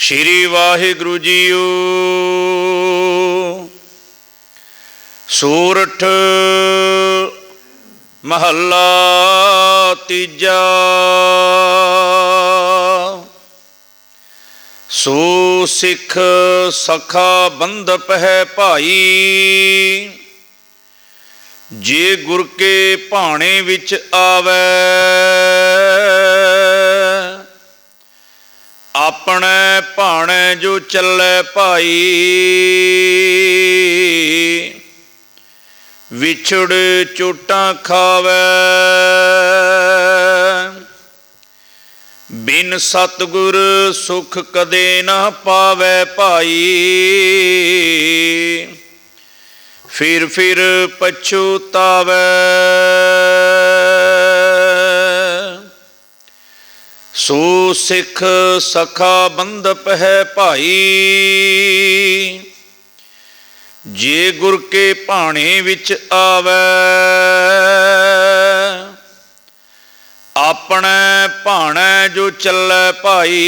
श्री वाहिगुरु जीओ। सूरठ महला तीजा। सो सिख सखा बंधप है भाई, जे गुर के भाणे विच आवे। अपने भाणे जो चले भाई, विछड़ चोटां खावे। बिन सतगुर सुख कदे ना पावे भाई, फिर पछुतावे। सो सिख सखा बंधप है भाई, जे गुर के भाणे विच आवे। अपने भाणे जो चले भाई,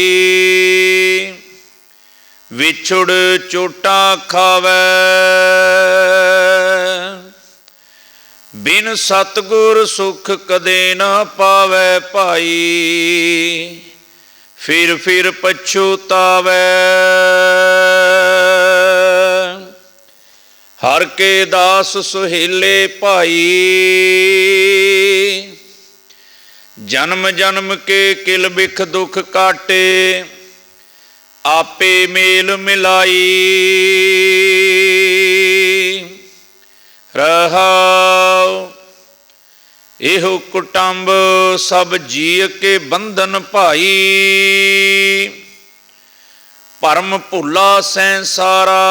विछुड़ चोटां खावे। बिन सतगुर सुख कदे ना पावे भाई, फिर पछुतावे। हर के दास सुहेले भाई, जन्म जन्म के किल बिख दुख काटे। आपे मेल मिलाई, रहाओ एहो कुटुंब सब जीव के बंधन भाई। परम भुला संसारा,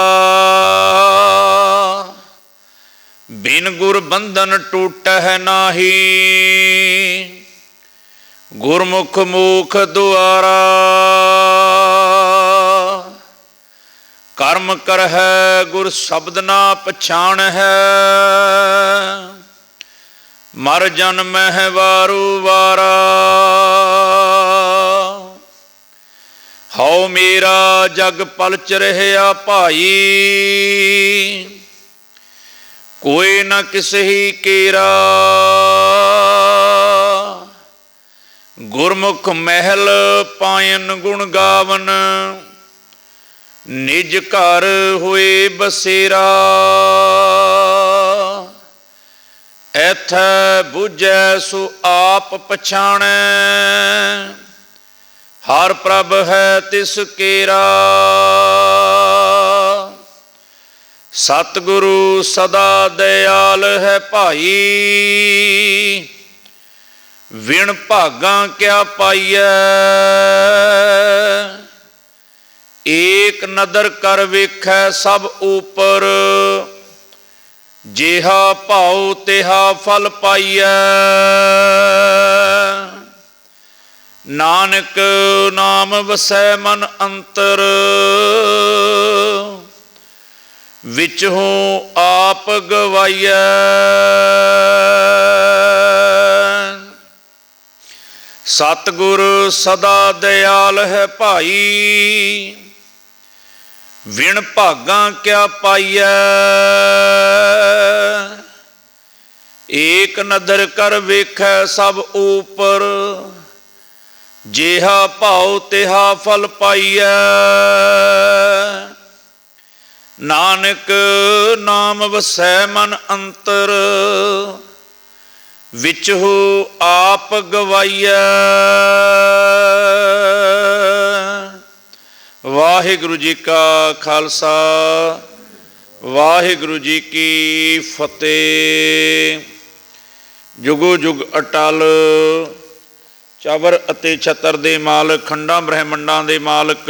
बिन गुर बंधन टूटह नाही। गुरमुख मुख द्वारा, कर्म कर है गुर शब्द ना पछाण है। मर जन्म है वारू वारा, हौ मेरा जग पलच रहा भाई। कोई न किस ही केरा, गुरमुख महल पायन गुण गावन। निज घर हुए बसेरा, एथै बुझै सो आप पछाणै। हर प्रभ है तिस केरा, सतगुरु सदा दयाल है भाई। विण भागां क्या पाइयै, एक नदर कर वेखै सब ऊपर। जेहा भाव तेहा फल पाइयै, नानक नाम वसै मन अंतर। विचहों आप गवाइयै, सतगुर सदा दयाल है भाई। विण भागां क्या पाइयै, एक नदर कर वेखै सब ऊपर। जेहा भाव तेहा फल पाइयै, नानक नाम वसै मन अंतर। विचहु आप गवाइयै। वाहिगुरु जी का खालसा, वाहिगुरु जी की फतेह। जुगो जुग अटल चवर अते छतर दे मालक, खंडां ब्रह्मंडां दे मालक।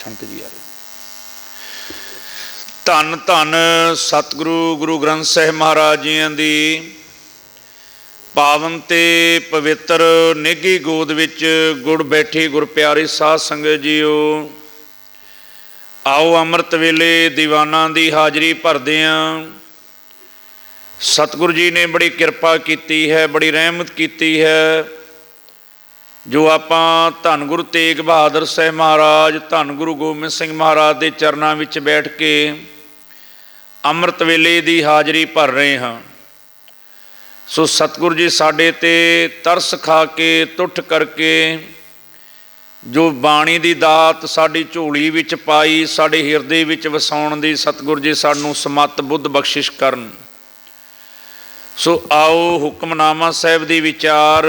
ठंक जी आ रहे। धन धन सतगुरु गुरु ग्रंथ साहिब महाराज जियां दी पावन ते पवित्र निघी गोद विच गुड़ बैठी गुर प्यारी साध संगत जीओ। आओ अमृत वेले दीवाना दी हाजरी भरदे आं। सतगुरु जी ने बड़ी किरपा की है, बड़ी रहमत की है। ਜੋ ਆਪਾਂ ਧੰਨ ਗੁਰੂ ਤੇਗ ਬਹਾਦਰ ਸਾਹਿਬ ਮਹਾਰਾਜ, ਧੰਨ ਗੁਰੂ ਗੋਬਿੰਦ ਸਿੰਘ ਮਹਾਰਾਜ ਦੇ ਚਰਨਾਂ ਵਿੱਚ ਬੈਠ ਕੇ ਅੰਮ੍ਰਿਤ ਵੇਲੇ ਦੀ ਹਾਜ਼ਰੀ ਭਰ ਰਹੇ ਹਾਂ। ਸੋ ਸਤਿਗੁਰੂ ਜੀ ਸਾਡੇ 'ਤੇ ਤਰਸ ਖਾ ਕੇ, ਤੁੱਠ ਕਰਕੇ ਜੋ ਬਾਣੀ ਦੀ ਦਾਤ ਸਾਡੀ ਝੋਲੀ ਵਿੱਚ ਪਾਈ, ਸਾਡੇ ਹਿਰਦੇ ਵਿੱਚ ਵਸਾਉਣ ਦੀ ਸਤਿਗੁਰੂ ਜੀ ਸਾਨੂੰ ਸਮੱਤ ਬੁੱਧ ਬਖਸ਼ਿਸ਼ ਕਰਨ। ਸੋ ਆਓ ਹੁਕਮਨਾਮਾ ਸਾਹਿਬ ਦੀ ਵਿਚਾਰ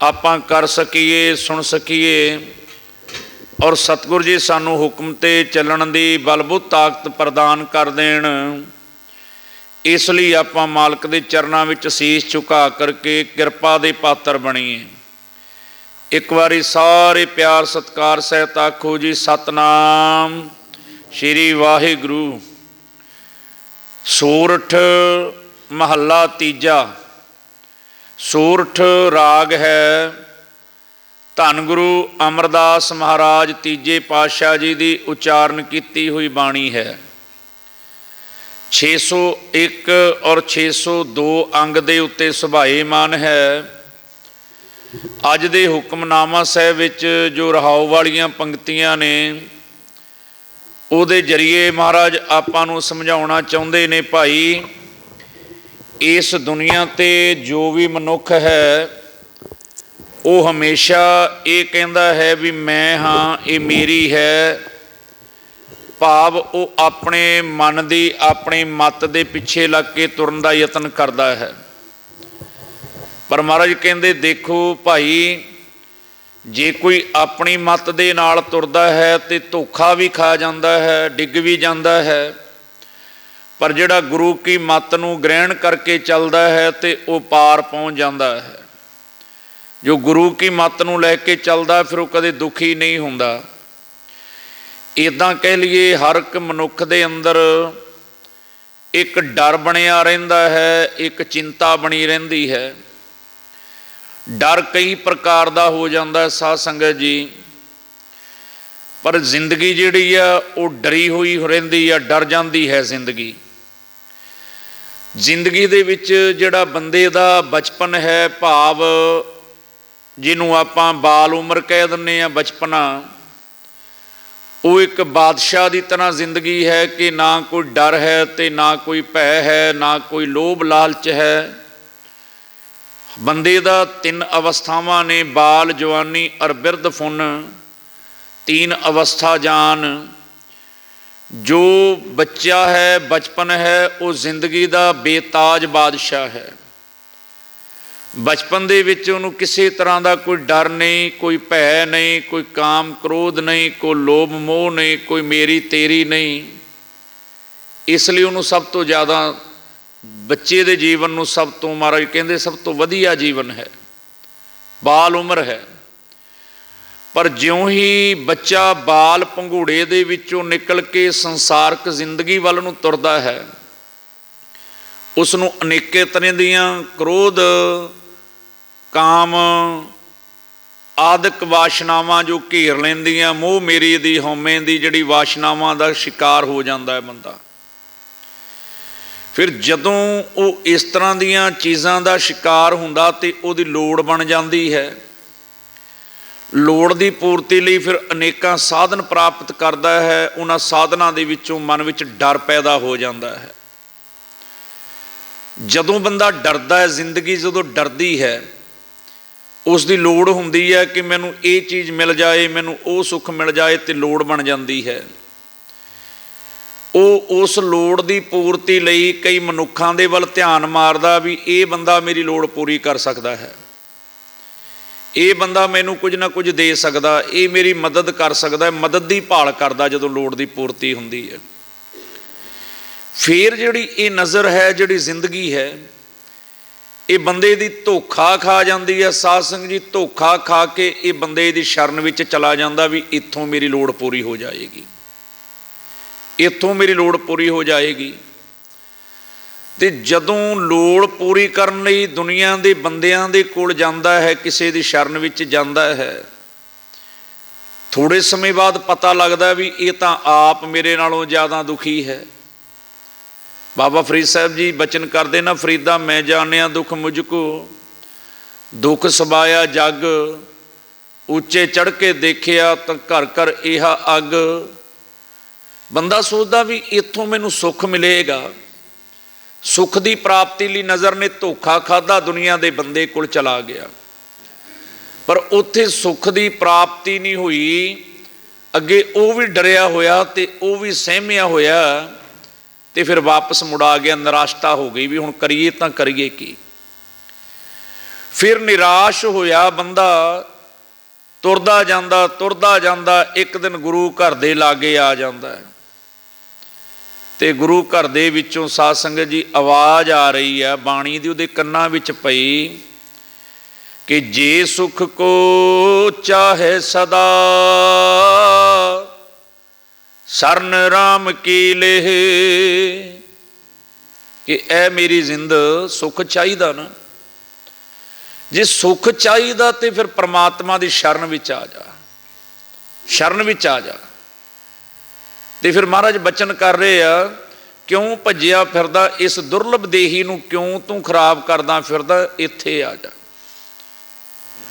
ਆਪਾਂ ਕਰ ਸਕੀਏ, ਸੁਣ ਸਕੀਏ, ਔਰ ਸਤਿਗੁਰੂ ਜੀ ਸਾਨੂੰ ਹੁਕਮ 'ਤੇ ਚੱਲਣ ਦੀ ਬਲਬੁੱਧ ਤਾਕਤ ਪ੍ਰਦਾਨ ਕਰ ਦੇਣ। ਇਸ ਲਈ ਆਪਾਂ ਮਾਲਕ ਦੇ ਚਰਨਾਂ ਵਿੱਚ ਸੀਸ ਝੁਕਾ ਕਰਕੇ ਕਿਰਪਾ ਦੇ ਪਾਤਰ ਬਣੀਏ। ਇੱਕ ਵਾਰੀ ਸਾਰੇ ਪਿਆਰ ਸਤਿਕਾਰ ਸਹਿਤ ਆਖੋ ਜੀ ਸਤਿਨਾਮ ਸ਼੍ਰੀ ਵਾਹਿਗੁਰੂ। ਸੋਰਠ ਮਹੱਲਾ ਤੀਜਾ। ਸੋਰਠ ਰਾਗ ਹੈ ਧੰਨ ਗੁਰੂ ਅਮਰਦਾਸ ਮਹਾਰਾਜ ਤੀਜੇ ਪਾਤਸ਼ਾਹ ਜੀ ਦੀ ਉਚਾਰਨ ਕੀਤੀ ਹੋਈ ਬਾਣੀ ਹੈ। 601 ਔਰ 602 ਅੰਗ ਦੇ ਉੱਤੇ ਸੁਭਾਏਮਾਨ ਹੈ। ਅੱਜ ਦੇ ਹੁਕਮਨਾਮਾ ਸਾਹਿਬ ਵਿੱਚ ਜੋ ਰਹਾਉ ਵਾਲੀਆਂ ਪੰਕਤੀਆਂ ਨੇ, ਉਹਦੇ ਜ਼ਰੀਏ ਮਹਾਰਾਜ ਆਪਾਂ ਨੂੰ ਸਮਝਾਉਣਾ ਚਾਹੁੰਦੇ ਨੇ, ਭਾਈ ਇਸ ਦੁਨੀਆ 'ਤੇ ਜੋ ਵੀ ਮਨੁੱਖ ਹੈ ਉਹ ਹਮੇਸ਼ਾ ਇਹ ਕਹਿੰਦਾ ਹੈ ਵੀ ਮੈਂ ਹਾਂ, ਇਹ ਮੇਰੀ ਹੈ। ਭਾਵ ਉਹ ਆਪਣੇ ਮਨ ਦੀ, ਆਪਣੀ ਮੱਤ ਦੇ ਪਿੱਛੇ ਲੱਗ ਕੇ ਤੁਰਨ ਦਾ ਯਤਨ ਕਰਦਾ ਹੈ। ਪਰ ਮਹਾਰਾਜ ਕਹਿੰਦੇ ਦੇਖੋ ਭਾਈ, ਜੇ ਕੋਈ ਆਪਣੀ ਮੱਤ ਦੇ ਨਾਲ ਤੁਰਦਾ ਹੈ ਤੇ ਧੋਖਾ ਵੀ ਖਾ ਜਾਂਦਾ ਹੈ, ਡਿੱਗ ਵੀ ਜਾਂਦਾ ਹੈ। ਪਰ ਜਿਹੜਾ ਗੁਰੂ ਕੀ ਮੱਤ ਨੂੰ ਗ੍ਰਹਿਣ ਕਰਕੇ ਚੱਲਦਾ ਹੈ ਤੇ ਉਹ ਪਾਰ ਪਹੁੰਚ ਜਾਂਦਾ ਹੈ। ਜੋ ਗੁਰੂ ਕੀ ਮੱਤ ਨੂੰ ਲੈ ਕੇ ਚੱਲਦਾ ਫਿਰ ਉਹ ਕਦੇ ਦੁਖੀ ਨਹੀਂ ਹੁੰਦਾ। ਇੱਦਾਂ ਕਹਿ ਲਈਏ ਹਰ ਇੱਕ ਮਨੁੱਖ ਦੇ ਅੰਦਰ ਇੱਕ ਡਰ ਬਣਿਆ ਰਹਿੰਦਾ ਹੈ, ਇੱਕ ਚਿੰਤਾ ਬਣੀ ਰਹਿੰਦੀ ਹੈ। ਡਰ ਕਈ ਪ੍ਰਕਾਰ ਦਾ ਹੋ ਜਾਂਦਾ ਸਾਧ ਸੰਗਤ ਜੀ, ਪਰ ਜ਼ਿੰਦਗੀ ਜਿਹੜੀ ਆ ਉਹ ਡਰੀ ਹੋਈ ਰਹਿੰਦੀ ਆ, ਡਰ ਜਾਂਦੀ ਹੈ ਜ਼ਿੰਦਗੀ। ਜ਼ਿੰਦਗੀ ਦੇ ਵਿੱਚ ਜਿਹੜਾ ਬੰਦੇ ਦਾ ਬਚਪਨ ਹੈ, ਭਾਵ ਜਿਹਨੂੰ ਆਪਾਂ ਬਾਲ ਉਮਰ ਕਹਿ ਦਿੰਦੇ ਹਾਂ, ਬਚਪਨਾ, ਉਹ ਇੱਕ ਬਾਦਸ਼ਾਹ ਦੀ ਤਰ੍ਹਾਂ ਜ਼ਿੰਦਗੀ ਹੈ ਕਿ ਨਾ ਕੋਈ ਡਰ ਹੈ ਤੇ ਨਾ ਕੋਈ ਭੈ ਹੈ, ਨਾ ਕੋਈ ਲੋਭ ਲਾਲਚ ਹੈ। ਬੰਦੇ ਦਾ 3 ਅਵਸਥਾਵਾਂ ਨੇ, ਬਾਲ, ਜਵਾਨੀ ਔਰ ਬਿਰਧ ਫੁੰਨ, 3 ਅਵਸਥਾ ਜਾਨ। ਜੋ ਬੱਚਾ ਹੈ, ਬਚਪਨ ਹੈ, ਉਹ ਜ਼ਿੰਦਗੀ ਦਾ ਬੇਤਾਜ ਬਾਦਸ਼ਾਹ ਹੈ। ਬਚਪਨ ਦੇ ਵਿੱਚ ਉਹਨੂੰ ਕਿਸੇ ਤਰ੍ਹਾਂ ਦਾ ਕੋਈ ਡਰ ਨਹੀਂ, ਕੋਈ ਭੈ ਨਹੀਂ, ਕੋਈ ਕਾਮ ਕ੍ਰੋਧ ਨਹੀਂ, ਕੋਈ ਲੋਭ ਮੋਹ ਨਹੀਂ, ਕੋਈ ਮੇਰੀ ਤੇਰੀ ਨਹੀਂ। ਇਸ ਲਈ ਉਹਨੂੰ ਸਭ ਤੋਂ ਜ਼ਿਆਦਾ, ਬੱਚੇ ਦੇ ਜੀਵਨ ਨੂੰ ਸਭ ਤੋਂ, ਮਹਾਰਾਜ ਕਹਿੰਦੇ ਸਭ ਤੋਂ ਵਧੀਆ ਜੀਵਨ ਹੈ, ਬਾਲ ਉਮਰ ਹੈ। ਪਰ ਜਿਉਂ ਹੀ ਬੱਚਾ ਬਾਲ ਪੰਘੂੜੇ ਦੇ ਵਿੱਚੋਂ ਨਿਕਲ ਕੇ ਸੰਸਾਰਕ ਜ਼ਿੰਦਗੀ ਵੱਲ ਨੂੰ ਤੁਰਦਾ ਹੈ, ਉਸ ਨੂੰ ਅਨੇਕੇ ਤਰ੍ਹਾਂ ਦੀਆਂ ਕ੍ਰੋਧ, ਕਾਮ ਆਦਿਕ ਵਾਸ਼ਨਾਵਾਂ ਜੋ ਘੇਰ ਲੈਂਦੀਆਂ, ਮੋਹ ਮੇਰੀ ਦੀ, ਹਉਮੈ ਦੀ ਜਿਹੜੀ ਵਾਸ਼ਨਾਵਾਂ ਦਾ ਸ਼ਿਕਾਰ ਹੋ ਜਾਂਦਾ ਹੈ ਬੰਦਾ। ਫਿਰ ਜਦੋਂ ਉਹ ਇਸ ਤਰ੍ਹਾਂ ਦੀਆਂ ਚੀਜ਼ਾਂ ਦਾ ਸ਼ਿਕਾਰ ਹੁੰਦਾ ਤੇ ਉਹਦੀ ਲੋੜ ਬਣ ਜਾਂਦੀ ਹੈ। ਲੋੜ ਦੀ ਪੂਰਤੀ ਲਈ ਫਿਰ ਅਨੇਕਾਂ ਸਾਧਨ ਪ੍ਰਾਪਤ ਕਰਦਾ ਹੈ। ਉਹਨਾਂ ਸਾਧਨਾਂ ਦੇ ਵਿੱਚੋਂ ਮਨ ਵਿੱਚ ਡਰ ਪੈਦਾ ਹੋ ਜਾਂਦਾ ਹੈ। ਜਦੋਂ ਬੰਦਾ ਡਰਦਾ ਹੈ, ਜ਼ਿੰਦਗੀ ਜਦੋਂ ਡਰਦੀ ਹੈ, ਉਸ ਦੀ ਲੋੜ ਹੁੰਦੀ ਹੈ ਕਿ ਮੈਨੂੰ ਇਹ ਚੀਜ਼ ਮਿਲ ਜਾਏ, ਮੈਨੂੰ ਉਹ ਸੁੱਖ ਮਿਲ ਜਾਏ, ਤੇ ਲੋੜ ਬਣ ਜਾਂਦੀ ਹੈ। ਉਹ ਉਸ ਲੋੜ ਦੀ ਪੂਰਤੀ ਲਈ ਕਈ ਮਨੁੱਖਾਂ ਦੇ ਵੱਲ ਧਿਆਨ ਮਾਰਦਾ ਵੀ ਇਹ ਬੰਦਾ ਮੇਰੀ ਲੋੜ ਪੂਰੀ ਕਰ ਸਕਦਾ ਹੈ, ਇਹ ਬੰਦਾ ਮੈਨੂੰ ਕੁਝ ਨਾ ਕੁਝ ਦੇ ਸਕਦਾ, ਇਹ ਮੇਰੀ ਮਦਦ ਕਰ ਸਕਦਾ। ਮਦਦ ਦੀ ਭਾਲ ਕਰਦਾ ਜਦੋਂ ਲੋੜ ਦੀ ਪੂਰਤੀ ਹੁੰਦੀ ਹੈ। ਫਿਰ ਜਿਹੜੀ ਇਹ ਨਜ਼ਰ ਹੈ, ਜਿਹੜੀ ਜ਼ਿੰਦਗੀ ਹੈ, ਇਹ ਬੰਦੇ ਦੀ ਧੋਖਾ ਖਾ ਜਾਂਦੀ ਹੈ। ਸਾਧ ਸੰਗਤ ਜੀ, ਧੋਖਾ ਖਾ ਕੇ ਇਹ ਬੰਦੇ ਦੀ ਸ਼ਰਨ ਵਿੱਚ ਚਲਾ ਜਾਂਦਾ ਵੀ ਇੱਥੋਂ ਮੇਰੀ ਲੋੜ ਪੂਰੀ ਹੋ ਜਾਏਗੀ, ਇੱਥੋਂ ਮੇਰੀ ਲੋੜ ਪੂਰੀ ਹੋ ਜਾਏਗੀ। ਤੇ ਜਦੋਂ ਲੋੜ ਪੂਰੀ ਕਰਨ ਲਈ ਦੁਨੀਆ ਦੇ ਬੰਦਿਆਂ ਦੇ ਕੋਲ ਜਾਂਦਾ ਹੈ, ਕਿਸੇ ਦੀ ਸ਼ਰਨ ਵਿੱਚ ਜਾਂਦਾ ਹੈ, ਥੋੜ੍ਹੇ ਸਮੇਂ ਬਾਅਦ ਪਤਾ ਲੱਗਦਾ ਵੀ ਇਹ ਤਾਂ ਆਪ ਮੇਰੇ ਨਾਲੋਂ ਜ਼ਿਆਦਾ ਦੁਖੀ ਹੈ। ਬਾਬਾ ਫਰੀਦ ਸਾਹਿਬ ਜੀ ਬਚਨ ਕਰਦੇ ਨਾ, ਫਰੀਦਾ ਮੈਂ ਜਾਣਿਆ ਦੁੱਖ ਮੁਝ ਕੋ, दुख सबाया जग, ਉੱਚੇ चढ़ के देखिया तो घर घर यह अग। बंदा सोचता भी इत्थों मैनू सुख मिलेगा, सुख की प्राप्ति लिए नज़र ने धोखा खाधा, दुनिया के बंदे कोल चला गया, पर उत्थे सुख की प्राप्ति नहीं हुई। अगे वो भी डरिया होया ते वो भी सहमिया होया, ते फिर वापस मुड़ा गया, निराशता हो गई भी हुण करिए तां करिए की। फिर निराश होया बंदा तुरदा जांदा एक दिन गुरु घर दे लागे आ जांदा है, ते गुरु घर दे विचों साध संगत जी आवाज़ आ रही है, बाणी दी उहदे कन्नां विच पई कि जे सुख को चाहे सदा, सरन राम की लेह। कि ऐ मेरी जिंद सुख चाहिदा ना, जे सुख चाहिदा तो फिर परमात्मा की शरण विच आ जा, शरण विच आ जा। तो फिर महाराज बचन कर रहे आ, क्यों भज्जिया फिरदा इस दुर्लभ देही नूं, क्यों तू खराब करदा फिरदा, इत्थे आ जा।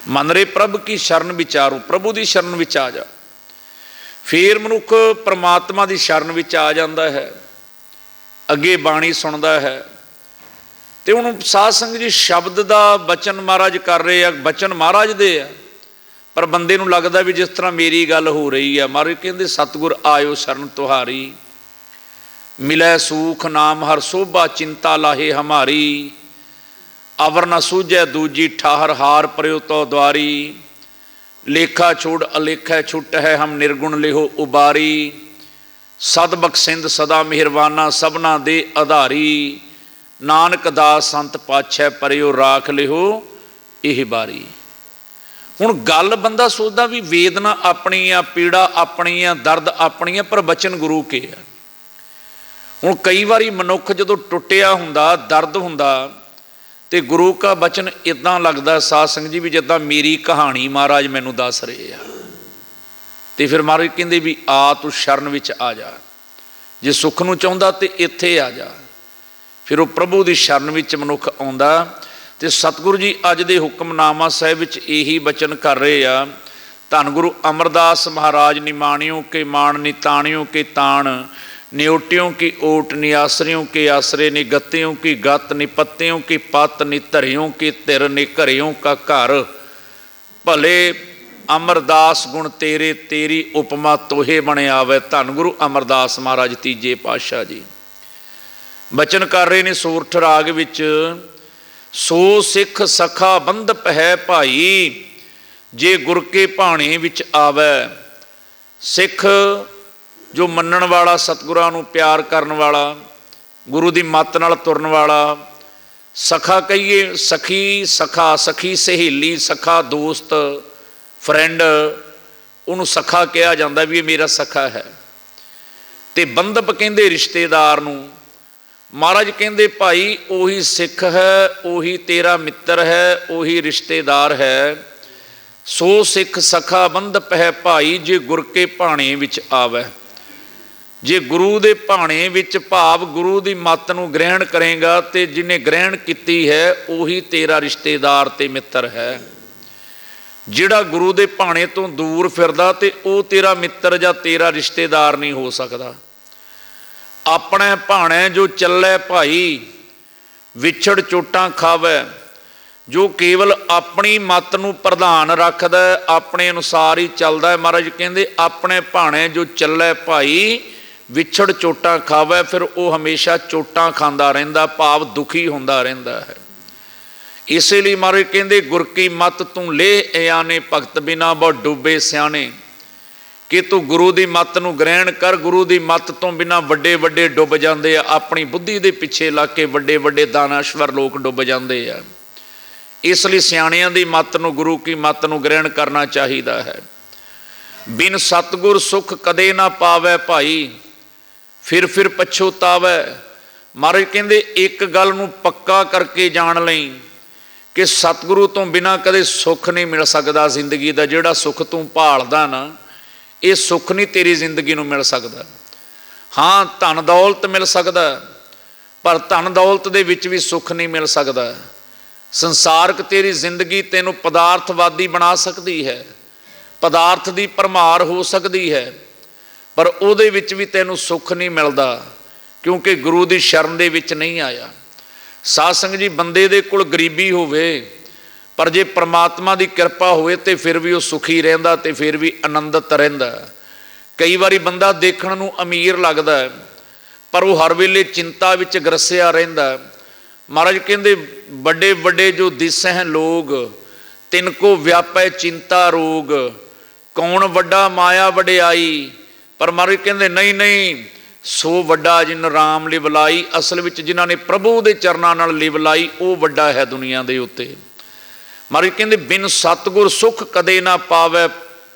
मन रे प्रभ की शरण विचारू, प्रभु की शरण विच आ जा। फिर मनुख परमात्मा की शरण विच आ जाता है, अगे बाणी सुनता है। तो हुण साध संगत जी शब्द का बचन महाराज कर रहे हैं, बचन महाराज दे आ, पर बंदे नूं लगदा भी जिस तरह मेरी गल हो रही है। महाराज कहते सतगुर आयो शरण तुहारी, मिलै सूख नाम हर शोभा, चिंता लाहे हमारी। अवर न सूझै दूजी ठाहर, हार पर्यो तो द्वारी। लेखा छोड़ अलेखा छुट है, हम निर्गुण लेहो उबारी। सद बख्शिंद सदा मेहरबाना, सबना दे आधारी। नानक दास संत पाछै, परियो राख लिहो यह बारी। हुण गल बंदा सोचदा भी वेदना अपनी आ, पीड़ा अपनी आ, दर्द अपनी आ, पर बचन गुरु के आ। हुण कई बारी मनुख जदों टुटिया हुंदा, दर्द हुंदा, ते गुरु का बचन इदां लगदा साध संगत जी भी जिद्दां मेरी कहानी महाराज मैनूं दस रहे आ। ते फिर महाराज कहंदे भी आ तू शरण विच आ जा, जे सुख नूं चाहुंदा ते इत्थे आ जा। फिर वो प्रभु की शरण विच मनुख आउंदा। ते सतगुरु जी अज दे हुक्मनामा साहिब विच यही बचन कर रहे आ, धन गुरु अमरदास महाराज निमाणियों के मान, निताणियों के ताण, निओटियों की ओट, निआसरियों के आसरे, निगत्तियों की गत, निपत्तियों की पत, निधरियों की तिर, निघरियों का घर। भले अमरदास गुण तेरे, तेरी उपमा तोहे बने आवे। धन गुरु अमरदास महाराज तीजे पातशाह जी बचन कर रहे ने सोरठ राग विच। सो सिख सखा बंधप है भाई, जे गुर के भाणे विच आवे। सिख जो मनण वाला, सतगुरां नूं प्यार करन वाला, गुरु की मत नाल तुरन वाला। सखा कहिए, सखी सखा, सखी सहेली, सखा दोस्त, फ्रेंड, उन्होंने सखा कहा जाता भी ये मेरा सखा है। ते बंधप कहंदे रिश्तेदार नूं। महाराज कहंदे भाई उही सिख है, उही तेरा मित्र है, उही रिश्तेदार है। सो सिख सखा बंधप है भाई, जे गुर के भाणे विच आवे। जे गुरु दे भाणे विच भाव गुरु की मत नूं ग्रहण करेगा, तो जिन्हें ग्रहण की है उही तेरा रिश्तेदार ते मित्र है। जिहड़ा गुरु दे भाणे तो दूर फिरदा ते वो तेरा मित्र जां तेरा रिश्तेदार नहीं हो सकता। अपने भाणे जो चलै भाई, विछड़ चोटां खावै। जो केवल अपनी मत नूं प्रधान रखदा, अपने अनुसार ही चलदा है। महाराज कहंदे अपने भाणे जो चलै भाई, विछड़ चोटां खावै। फिर वो हमेशा चोटां खांदा रहिंदा, भाव दुखी हुंदा रहिंदा है। इसलिए महाराज कहंदे गुर की मत तू ले आने, भगत बिना बहुत डूबे सियाने। कि तू गुरु की मत नूं ग्रहण कर, गुरु की मत तो बिना वड्डे वड्डे डुब जाते हैं। अपनी बुद्धि के पिछे लग के वड्डे वड्डे दानाश्वर लोग डुब जाते हैं। इसलिए सियाणियां की मत नूं, गुरु की मत नूं ग्रहण करना चाहिए है। बिन सतगुर सुख कदे ना पावै भाई, फिर पछोतावै। महाराज कहंदे एक गल नूं पक्का करके जान लई कि सतगुरु तो बिना कदे सुख नहीं मिल सकता। जिंदगी का जिहड़ा सुख तू भालदा ना, ये सुख नहीं तेरी जिंदगी नूं मिल सकता। हाँ धन दौलत मिल सकता, पर धन दौलत दे विच भी सुख नहीं मिल सकता। ਸੰਸਾਰਕ ਤੇਰੀ ਜ਼ਿੰਦਗੀ ਤੈਨੂੰ ਪਦਾਰਥਵਾਦੀ ਬਣਾ ਸਕਦੀ ਹੈ, ਪਦਾਰਥ ਦੀ ਭਰਮਾਰ ਹੋ ਸਕਦੀ ਹੈ, ਪਰ ਉਹਦੇ ਵਿੱਚ ਵੀ ਤੈਨੂੰ ਸੁੱਖ ਨਹੀਂ ਮਿਲਦਾ, ਕਿਉਂਕਿ ਗੁਰੂ ਦੀ ਸ਼ਰਨ ਦੇ ਵਿੱਚ ਨਹੀਂ ਆਇਆ। ਸਾਧ ਸੰਗਤ ਜੀ, ਬੰਦੇ ਦੇ ਕੋਲ ਗਰੀਬੀ ਹੋਵੇ, ਪਰ ਜੇ ਪ੍ਰਮਾਤਮਾ ਦੀ ਕਿਰਪਾ ਹੋਵੇ ਤੇ ਫਿਰ ਵੀ ਉਹ ਸੁਖੀ ਰਹਿੰਦਾ ਤੇ ਫਿਰ ਵੀ ਆਨੰਦਿਤ ਰਹਿੰਦਾ। ਕਈ ਵਾਰੀ ਬੰਦਾ ਦੇਖਣ ਨੂੰ ਅਮੀਰ ਲੱਗਦਾ ਹੈ, ਪਰ ਉਹ ਹਰ ਵੇਲੇ ਚਿੰਤਾ ਵਿੱਚ ਗਰਸਿਆ ਰਹਿੰਦਾ। ਮਹਾਰਾਜ ਕਹਿੰਦੇ ਵੱਡੇ ਵੱਡੇ ਜੋ ਦਿਸਹਿ ਲੋਗ, ਤਿਨਕੋ ਵਿਆਪੈ ਚਿੰਤਾ ਰੋਗ, ਕੌਣ ਵੱਡਾ ਮਾਇਆ ਵਡਿਆਈ। ਪਰ ਮਹਾਰਾਜ ਕਹਿੰਦੇ ਨਹੀਂ ਨਹੀਂ, ਸੋ ਵੱਡਾ ਜਿਨ ਰਾਮ ਲਿਵ ਲਾਈ। ਅਸਲ ਵਿੱਚ ਜਿਨ੍ਹਾਂ ਨੇ ਪ੍ਰਭੂ ਦੇ ਚਰਨਾਂ ਨਾਲ ਲਿਵ ਲਾਈ ਉਹ ਵੱਡਾ ਹੈ ਦੁਨੀਆ ਦੇ ਉੱਤੇ। ਮਹਾਰਾਜ ਕਹਿੰਦੇ ਬਿਨ ਸਤਿਗੁਰ ਸੁਖ ਕਦੇ ਨਾ ਪਾਵੈ,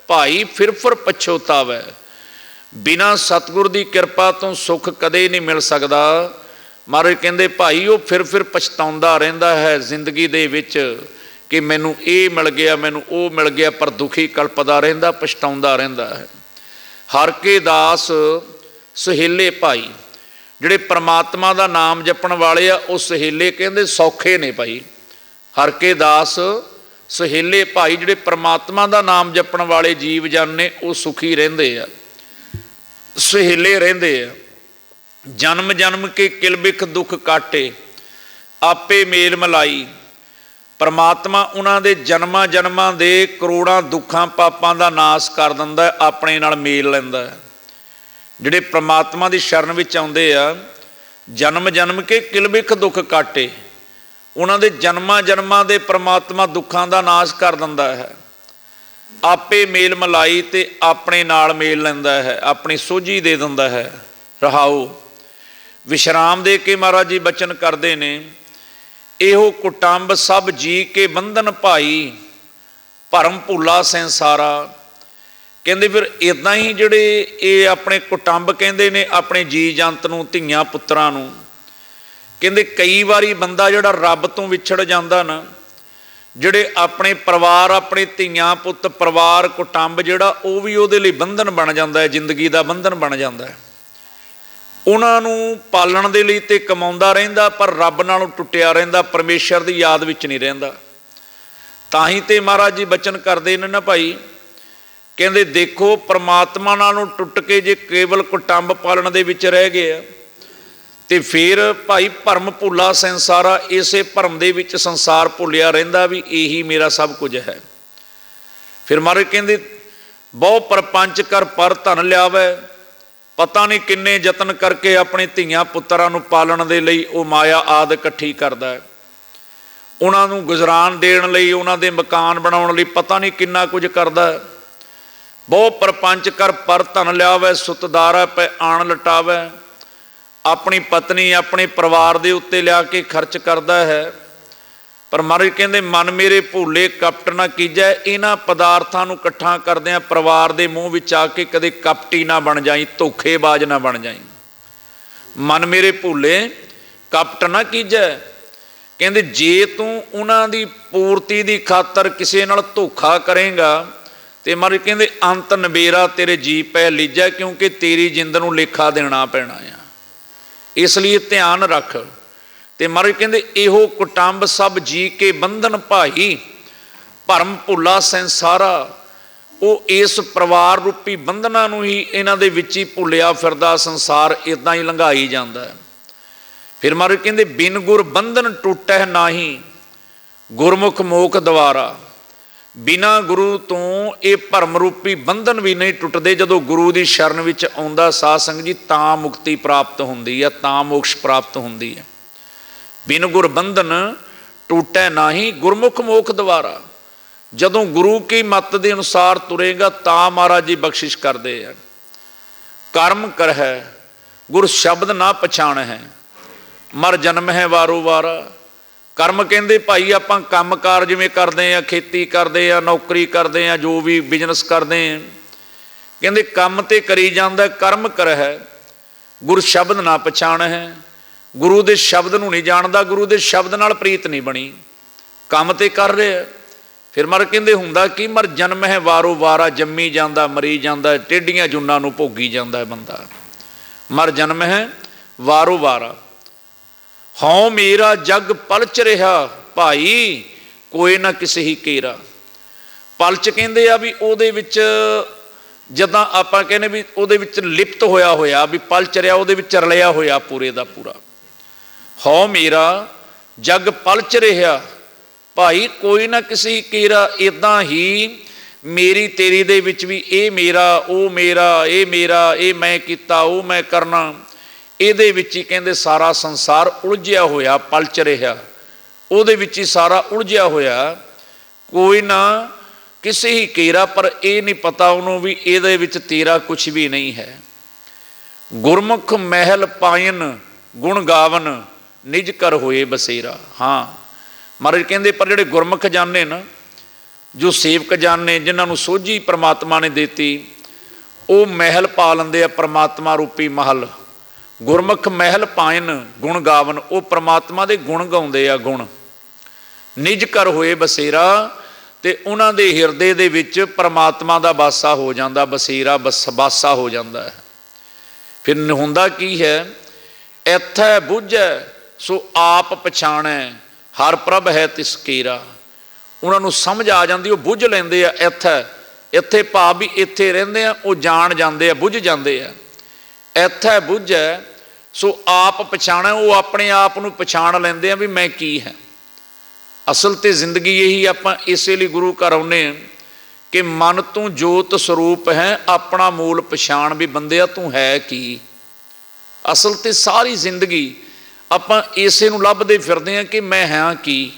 ਭਾਈ ਫਿਰ ਪਛੋਤਾਵੈ। ਬਿਨਾਂ ਸਤਿਗੁਰ ਦੀ ਕਿਰਪਾ ਤੋਂ ਸੁੱਖ ਕਦੇ ਨਹੀਂ ਮਿਲ ਸਕਦਾ। ਮਹਾਰਾਜ ਕਹਿੰਦੇ ਭਾਈ ਉਹ ਫਿਰ ਪਛਤਾਉਂਦਾ ਰਹਿੰਦਾ ਹੈ ਜ਼ਿੰਦਗੀ ਦੇ ਵਿੱਚ ਕਿ ਮੈਨੂੰ ਇਹ ਮਿਲ ਗਿਆ, ਮੈਨੂੰ ਉਹ ਮਿਲ ਗਿਆ, ਪਰ ਦੁਖੀ ਕਲਪਦਾ ਰਹਿੰਦਾ, ਪਛਤਾਉਂਦਾ ਰਹਿੰਦਾ ਹੈ। ਹਰ ਕੇ ਦਾਸ ਸੁਹੇਲੇ ਭਾਈ, ਜਿਹੜੇ ਪ੍ਰਮਾਤਮਾ ਦਾ ਨਾਮ ਜਪਣ ਵਾਲੇ ਆ ਉਹ ਸੁਹੇਲੇ ਕਹਿੰਦੇ ਸੌਖੇ ਨੇ ਭਾਈ। ਹਰ ਕੇ ਦਾਸ ਸੁਹੇਲੇ ਭਾਈ, ਜਿਹੜੇ ਪ੍ਰਮਾਤਮਾ ਦਾ ਨਾਮ ਜਪਣ ਵਾਲੇ ਜੀਵ ਜਨ ਨੇ ਉਹ ਸੁਖੀ ਰਹਿੰਦੇ ਆ, ਸੁਹੇਲੇ ਰਹਿੰਦੇ ਆ। ਜਨਮ ਜਨਮ ਕੇ ਕਿਲਬਿਖ ਦੁੱਖ ਕਾਟੇ, ਆਪੇ ਮੇਲ ਮਲਾਈ। ਪਰਮਾਤਮਾ ਉਹਨਾਂ ਦੇ ਜਨਮਾਂ ਜਨਮਾਂ ਦੇ ਕਰੋੜਾਂ ਦੁੱਖਾਂ ਪਾਪਾਂ ਦਾ ਨਾਸ ਕਰ ਦਿੰਦਾ, ਆਪਣੇ ਨਾਲ ਮੇਲ ਲੈਂਦਾ। ਜਿਹੜੇ ਪ੍ਰਮਾਤਮਾ ਦੀ ਸ਼ਰਨ ਵਿੱਚ ਆਉਂਦੇ ਆ, ਜਨਮ ਜਨਮ ਕੇ ਕਿਲਬਿਖ ਦੁੱਖ ਕਾਟੇ, ਉਹਨਾਂ ਦੇ ਜਨਮਾਂ ਜਨਮਾਂ ਦੇ ਪ੍ਰਮਾਤਮਾ ਦੁੱਖਾਂ ਦਾ ਨਾਸ ਕਰ ਦਿੰਦਾ ਹੈ। ਆਪੇ ਮੇਲ ਮਲਾਈ, ਤੇ ਆਪਣੇ ਨਾਲ ਮੇਲ ਲੈਂਦਾ ਹੈ, ਆਪਣੀ ਸੋਝੀ ਦੇ ਦਿੰਦਾ ਹੈ। ਰਹਾਓ ਵਿਸ਼ਰਾਮ ਦੇ ਕੇ ਮਹਾਰਾਜ ਜੀ ਬਚਨ ਕਰਦੇ ਨੇ, ਇਹੋ ਕੁਟੰਬ ਸਭ ਜੀ ਕੇ ਬੰਧਨ ਭਾਈ, ਭਰਮ ਭੁੱਲਾ ਸੰਸਾਰਾ। ਕਹਿੰਦੇ ਫਿਰ ਇੱਦਾਂ ਹੀ ਜਿਹੜੇ ਇਹ ਆਪਣੇ ਕੁਟੰਬ ਕਹਿੰਦੇ ਨੇ ਆਪਣੇ ਜੀ ਜੰਤ ਨੂੰ, ਧੀਆਂ ਪੁੱਤਰਾਂ ਨੂੰ। ਕਹਿੰਦੇ ਕਈ ਵਾਰੀ ਬੰਦਾ ਜਿਹੜਾ ਰੱਬ ਤੋਂ ਵਿਛੜ ਜਾਂਦਾ ਨਾ, ਜਿਹੜੇ ਆਪਣੇ ਪਰਿਵਾਰ, ਆਪਣੇ ਧੀਆਂ ਪੁੱਤ, ਪਰਿਵਾਰ ਕੁਟੰਬ ਜਿਹੜਾ ਉਹ ਵੀ ਉਹਦੇ ਲਈ ਬੰਧਨ ਬਣ ਜਾਂਦਾ ਹੈ, ਜ਼ਿੰਦਗੀ ਦਾ ਬੰਧਨ ਬਣ ਜਾਂਦਾ ਹੈ। ਉਹਨਾਂ ਨੂੰ ਪਾਲਣ ਦੇ ਲਈ ਤੇ ਕਮਾਉਂਦਾ ਰਹਿੰਦਾ, ਪਰ ਰੱਬ ਨਾਲੋਂ ਟੁੱਟਿਆ ਰਹਿੰਦਾ, ਪਰਮੇਸ਼ਰ ਦੀ ਯਾਦ ਵਿੱਚ ਨਹੀਂ ਰਹਿੰਦਾ। ਤਾਂ ਹੀ ਤੇ ਮਹਾਰਾਜ ਜੀ ਬਚਨ ਕਰਦੇ ਨੇ ਨਾ ਭਾਈ, ਕਹਿੰਦੇ ਦੇਖੋ ਪਰਮਾਤਮਾ ਨਾਲੋਂ ਟੁੱਟ ਕੇ ਜੇ ਕੇਵਲ ਕੁਟੰਬ ਪਾਲਣ ਦੇ ਵਿੱਚ ਰਹਿ ਗਏ ਆ, ਤੇ ਫਿਰ ਭਾਈ ਭਰਮ ਭੁੱਲਾ ਸੰਸਾਰਾ, ਇਸੇ ਭਰਮ ਦੇ ਵਿੱਚ ਸੰਸਾਰ ਭੁੱਲਿਆ ਰਹਿੰਦਾ ਵੀ ਇਹੀ ਮੇਰਾ ਸਭ ਕੁਝ ਹੈ। ਫਿਰ ਮਹਾਰਾਜ ਕਹਿੰਦੇ ਬਹੁ ਪਰਪੰਚ ਕਰ ਪਰ ਧਨ ਲਿਆਵੈ, ਪਤਾ ਨਹੀਂ ਕਿੰਨੇ ਯਤਨ ਕਰਕੇ ਆਪਣੇ ਧੀਆਂ ਪੁੱਤਰਾਂ ਨੂੰ ਪਾਲਣ ਦੇ ਲਈ ਉਹ ਮਾਇਆ ਆਦ ਇਕੱਠੀ ਕਰਦਾ ਹੈ। ਉਹਨਾਂ ਨੂੰ ਗੁਜ਼ਰਾਨ ਦੇਣ ਲਈ, ਉਹਨਾਂ ਦੇ ਮਕਾਨ ਬਣਾਉਣ ਲਈ ਪਤਾ ਨਹੀਂ ਕਿੰਨਾ ਕੁਝ ਕਰਦਾ ਹੈ। ਬਹੁ ਪਰਪੰਚ ਕਰ ਪਰ ਧਨ ਲਿਆਵੈ, ਸੁਤਦਾਰਾ ਪੈ ਆਣ ਲਟਾਵੈ। ਆਪਣੀ ਪਤਨੀ, ਆਪਣੇ ਪਰਿਵਾਰ ਦੇ ਉੱਤੇ ਲਿਆ ਕੇ ਖਰਚ ਕਰਦਾ ਹੈ। ਪਰ ਮਹਾਰਾਜ ਕਹਿੰਦੇ ਮਨ ਮੇਰੇ ਭੁੱਲੇ ਕਪਟ ਨਾ ਕੀਜੈ। ਇਹਨਾਂ ਪਦਾਰਥਾਂ ਨੂੰ ਇਕੱਠਾ ਕਰਦਿਆਂ ਪਰਿਵਾਰ ਦੇ ਮੂੰਹ ਵਿੱਚ ਆ ਕੇ ਕਦੇ ਕਪਟੀ ਨਾ ਬਣ ਜਾਈ, ਧੋਖੇਬਾਜ਼ ਨਾ ਬਣ ਜਾਈ। ਮਨ ਮੇਰੇ ਭੁੱਲੇ ਕਪਟ ਨਾ ਕੀਜੈ। ਕਹਿੰਦੇ ਜੇ ਤੂੰ ਉਹਨਾਂ ਦੀ ਪੂਰਤੀ ਦੀ ਖਾਤਰ ਕਿਸੇ ਨਾਲ ਧੋਖਾ ਕਰੇਗਾ ਤੇ ਮਹਾਰਾਜ ਕਹਿੰਦੇ ਅੰਤ ਨਵੇਰਾ ਤੇਰੇ ਜੀ ਪੈ ਲੀਜੈ, ਕਿਉਂਕਿ ਤੇਰੀ ਜਿੰਦ ਨੂੰ ਲੇਖਾ ਦੇਣਾ ਪੈਣਾ ਆ। ਇਸ ਲਈ ਧਿਆਨ ਰੱਖ। ਤੇ ਮਹਾਰਾਜ ਕਹਿੰਦੇ ਇਹੋ ਕੁਟੰਬ ਸਭ ਜੀ ਕੇ ਬੰਧਨ ਭਾਈ, ਭਰਮ ਭੁੱਲਾ ਸੰਸਾਰਾ। ਉਹ ਇਸ ਪਰਿਵਾਰ ਰੂਪੀ ਬੰਧਨਾਂ ਨੂੰ ਹੀ ਇਹਨਾਂ ਦੇ ਵਿੱਚ ਹੀ ਭੁੱਲਿਆ ਫਿਰਦਾ, ਸੰਸਾਰ ਇੱਦਾਂ ਹੀ ਲੰਘਾਈ ਜਾਂਦਾ। ਫਿਰ ਮਹਾਰਾਜ ਕਹਿੰਦੇ ਬਿਨ ਗੁਰ ਬੰਧਨ ਟੁੱਟੈ ਨਾਹੀ, ਗੁਰਮੁਖ ਮੋਖ ਦਵਾਰਾ। ਬਿਨਾਂ ਗੁਰੂ ਤੋਂ ਇਹ ਭਰਮ ਰੂਪੀ ਬੰਧਨ ਵੀ ਨਹੀਂ ਟੁੱਟਦੇ। ਜਦੋਂ ਗੁਰੂ ਦੀ ਸ਼ਰਨ ਵਿੱਚ ਆਉਂਦਾ ਸਾਧ ਸੰਗਤ ਜੀ, ਤਾਂ ਮੁਕਤੀ ਪ੍ਰਾਪਤ ਹੁੰਦੀ ਹੈ, ਤਾਂ ਮੋਕਸ਼ ਪ੍ਰਾਪਤ ਹੁੰਦੀ ਹੈ। ਬਿਨ ਗੁਰ ਬੰਧਨ ਟੁੱਟੈ ਨਾਹੀ, ਗੁਰਮੁਖ ਮੋਖ ਦਵਾਰਾ। ਜਦੋਂ ਗੁਰੂ ਕੀ ਮੱਤ ਦੇ ਅਨੁਸਾਰ ਤੁਰੇਗਾ ਤਾਂ ਮਹਾਰਾਜ ਜੀ ਬਖਸ਼ਿਸ਼ ਕਰਦੇ ਆ। ਕਰਮ ਕਰ ਹੈ ਗੁਰ ਸ਼ਬਦ ਨਾ ਪਛਾਣ ਹੈ, ਮਰ ਜਨਮ ਹੈ ਵਾਰੋ ਵਾਰਾ। ਕਰਮ ਕਹਿੰਦੇ ਭਾਈ ਆਪਾਂ ਕੰਮਕਾਰ ਜਿਵੇਂ ਕਰਦੇ ਆ, ਖੇਤੀ ਕਰਦੇ ਆ, ਨੌਕਰੀ ਕਰਦੇ ਆ, ਜੋ ਵੀ ਬਿਜ਼ਨਸ ਕਰਦੇ ਆ, ਕਹਿੰਦੇ ਕੰਮ ਤੇ ਕਰੀ ਜਾਂਦਾ। ਕਰਮ ਕਰ ਹੈ ਗੁਰ ਸ਼ਬਦ ਨਾ ਪਛਾਣ ਹੈ। ਗੁਰੂ ਦੇ ਸ਼ਬਦ ਨੂੰ ਨਹੀਂ ਜਾਣਦਾ, ਗੁਰੂ ਦੇ ਸ਼ਬਦ ਨਾਲ ਪ੍ਰੀਤ ਨਹੀਂ ਬਣੀ, ਕੰਮ ਤੇ ਕਰ ਰਿਹਾ। ਫਿਰ ਮਰ ਕਹਿੰਦੇ ਹੁੰਦਾ ਕੀ, ਮਰ ਜਨਮ ਹੈ ਵਾਰੋ ਵਾਰਾ। ਜੰਮੀ ਜਾਂਦਾ, ਮਰੀ ਜਾਂਦਾ, ਟੇਢੀਆਂ ਜੁਨਾਂ ਨੂੰ ਭੋਗੀ ਜਾਂਦਾ ਬੰਦਾ। ਮਰ ਜਨਮ ਹੈ ਵਾਰੋ ਵਾਰਾ। ਹਉ ਮੇਰਾ ਜਗ ਪਲਚ ਰਿਹਾ, ਭਾਈ ਕੋਈ ਨਾ ਕਿਸੇ ਹੀ ਕੇਰਾ। ਪਲਚ ਕਹਿੰਦੇ ਆ ਵੀ ਉਹਦੇ ਵਿੱਚ ਜਿੱਦਾਂ ਆਪਾਂ ਕਹਿੰਦੇ ਵੀ ਉਹਦੇ ਵਿੱਚ ਲਿਪਤ ਹੋਇਆ ਵੀ ਪਲਚ ਰਿਹਾ, ਉਹਦੇ ਵਿੱਚ ਰਲਿਆ ਹੋਇਆ ਪੂਰੇ ਦਾ ਪੂਰਾ। ਹਉ ਮੇਰਾ ਜਗ ਪਲਚ ਰਿਹਾ ਭਾਈ ਕੋਈ ਨਾ ਕਿਸੇ ਕੇਰਾ। ਇੱਦਾਂ ਹੀ ਮੇਰੀ ਤੇਰੀ ਦੇ ਵਿੱਚ ਵੀ ਇਹ ਮੇਰਾ, ਉਹ ਮੇਰਾ, ਇਹ ਮੇਰਾ, ਇਹ ਮੈਂ ਕੀਤਾ, ਉਹ ਮੈਂ ਕਰਨਾ, ਇਹਦੇ ਵਿੱਚ ਹੀ ਕਹਿੰਦੇ ਸਾਰਾ ਸੰਸਾਰ ਉਲਝਿਆ ਹੋਇਆ ਪਲਚ ਰਿਹਾ, ਉਹਦੇ ਵਿੱਚ ਹੀ ਸਾਰਾ ਉਲਝਿਆ ਹੋਇਆ। ਕੋਈ ਨਾ ਕਿਸੇ ਹੀ ਕੇਰਾ, ਪਰ ਇਹ ਨਹੀਂ ਪਤਾ ਉਹਨੂੰ ਵੀ ਇਹਦੇ ਵਿੱਚ ਤੇਰਾ ਕੁਛ ਵੀ ਨਹੀਂ ਹੈ। ਗੁਰਮੁਖ ਮਹਿਲ ਪਾਇਨ ਗੁਣ ਗਾਵਨ ਨਿਜ ਕਰ ਹੋਏ ਬਸੇਰਾ। ਹਾਂ ਮਹਾਰਾਜ ਕਹਿੰਦੇ ਪਰ ਜਿਹੜੇ ਗੁਰਮੁਖ ਜਾਣੇ ਨਾ, ਜੋ ਸੇਵਕ ਜਾਣੇ, ਜਿਨ੍ਹਾਂ ਨੂੰ ਸੋਝੀ ਪ੍ਰਮਾਤਮਾ ਨੇ ਦਿੱਤੀ, ਉਹ ਮਹਿਲ ਪਾ ਲੈਂਦੇ ਆ ਪ੍ਰਮਾਤਮਾ ਰੂਪੀ ਮਹਲ। ਗੁਰਮੁਖ ਮਹਿਲ ਪਾਇਨ ਗੁਣ ਗਾਵਨ, ਉਹ ਪ੍ਰਮਾਤਮਾ ਦੇ ਗੁਣ ਗਾਉਂਦੇ ਆ, ਗੁਣ। ਨਿਜ ਕਰ ਹੋਏ ਬਸੇਰਾ, ਤੇ ਉਹਨਾਂ ਦੇ ਹਿਰਦੇ ਦੇ ਵਿੱਚ ਪ੍ਰਮਾਤਮਾ ਦਾ ਵਾਸਾ ਹੋ ਜਾਂਦਾ, ਬਸੇਰਾ ਵਾਸਾ ਹੋ ਜਾਂਦਾ ਹੈ। ਫਿਰ ਹੁੰਦਾ ਕੀ ਹੈ, ਇੱਥੈ ਬੁੱਝੈ ਸੋ ਆਪ ਪਛਾਣੈ ਹਰ ਪ੍ਰਭ ਹੈ ਤਿਸ ਕੇਰਾ। ਉਹਨਾਂ ਨੂੰ ਸਮਝ ਆ ਜਾਂਦੀ, ਉਹ ਬੁੱਝ ਲੈਂਦੇ ਆ। ਇੱਥੇ ਭਾਵ ਵੀ ਇੱਥੇ ਰਹਿੰਦੇ ਆ, ਉਹ ਜਾਣ ਜਾਂਦੇ ਆ, ਬੁੱਝ ਜਾਂਦੇ ਆ। ਇੱਥੈ ਬੁੱਝੈ ਸੋ ਆਪ ਪਛਾਣੈ, ਉਹ ਆਪਣੇ ਆਪ ਨੂੰ ਪਛਾਣ ਲੈਂਦੇ ਆ ਵੀ ਮੈਂ ਕੀ ਹੈ। ਅਸਲ ਤੇ ਜ਼ਿੰਦਗੀ ਇਹੀ, ਆਪਾਂ ਇਸੇ ਲਈ ਗੁਰੂ ਘਰ ਆਉਂਦੇ ਹਾਂ ਕਿ ਮਨ ਤੂੰ ਜੋਤ ਸਰੂਪ ਹੈ, ਆਪਣਾ ਮੂਲ ਪਛਾਣ ਵੀ ਬੰਦਿਆ ਤੂੰ ਹੈ ਕੀ। ਅਸਲ ਤੇ ਸਾਰੀ ਜ਼ਿੰਦਗੀ ਆਪਾਂ ਇਸੇ ਨੂੰ ਲੱਭਦੇ ਫਿਰਦੇ ਹਾਂ ਕਿ ਮੈਂ ਹਾਂ ਕੀ।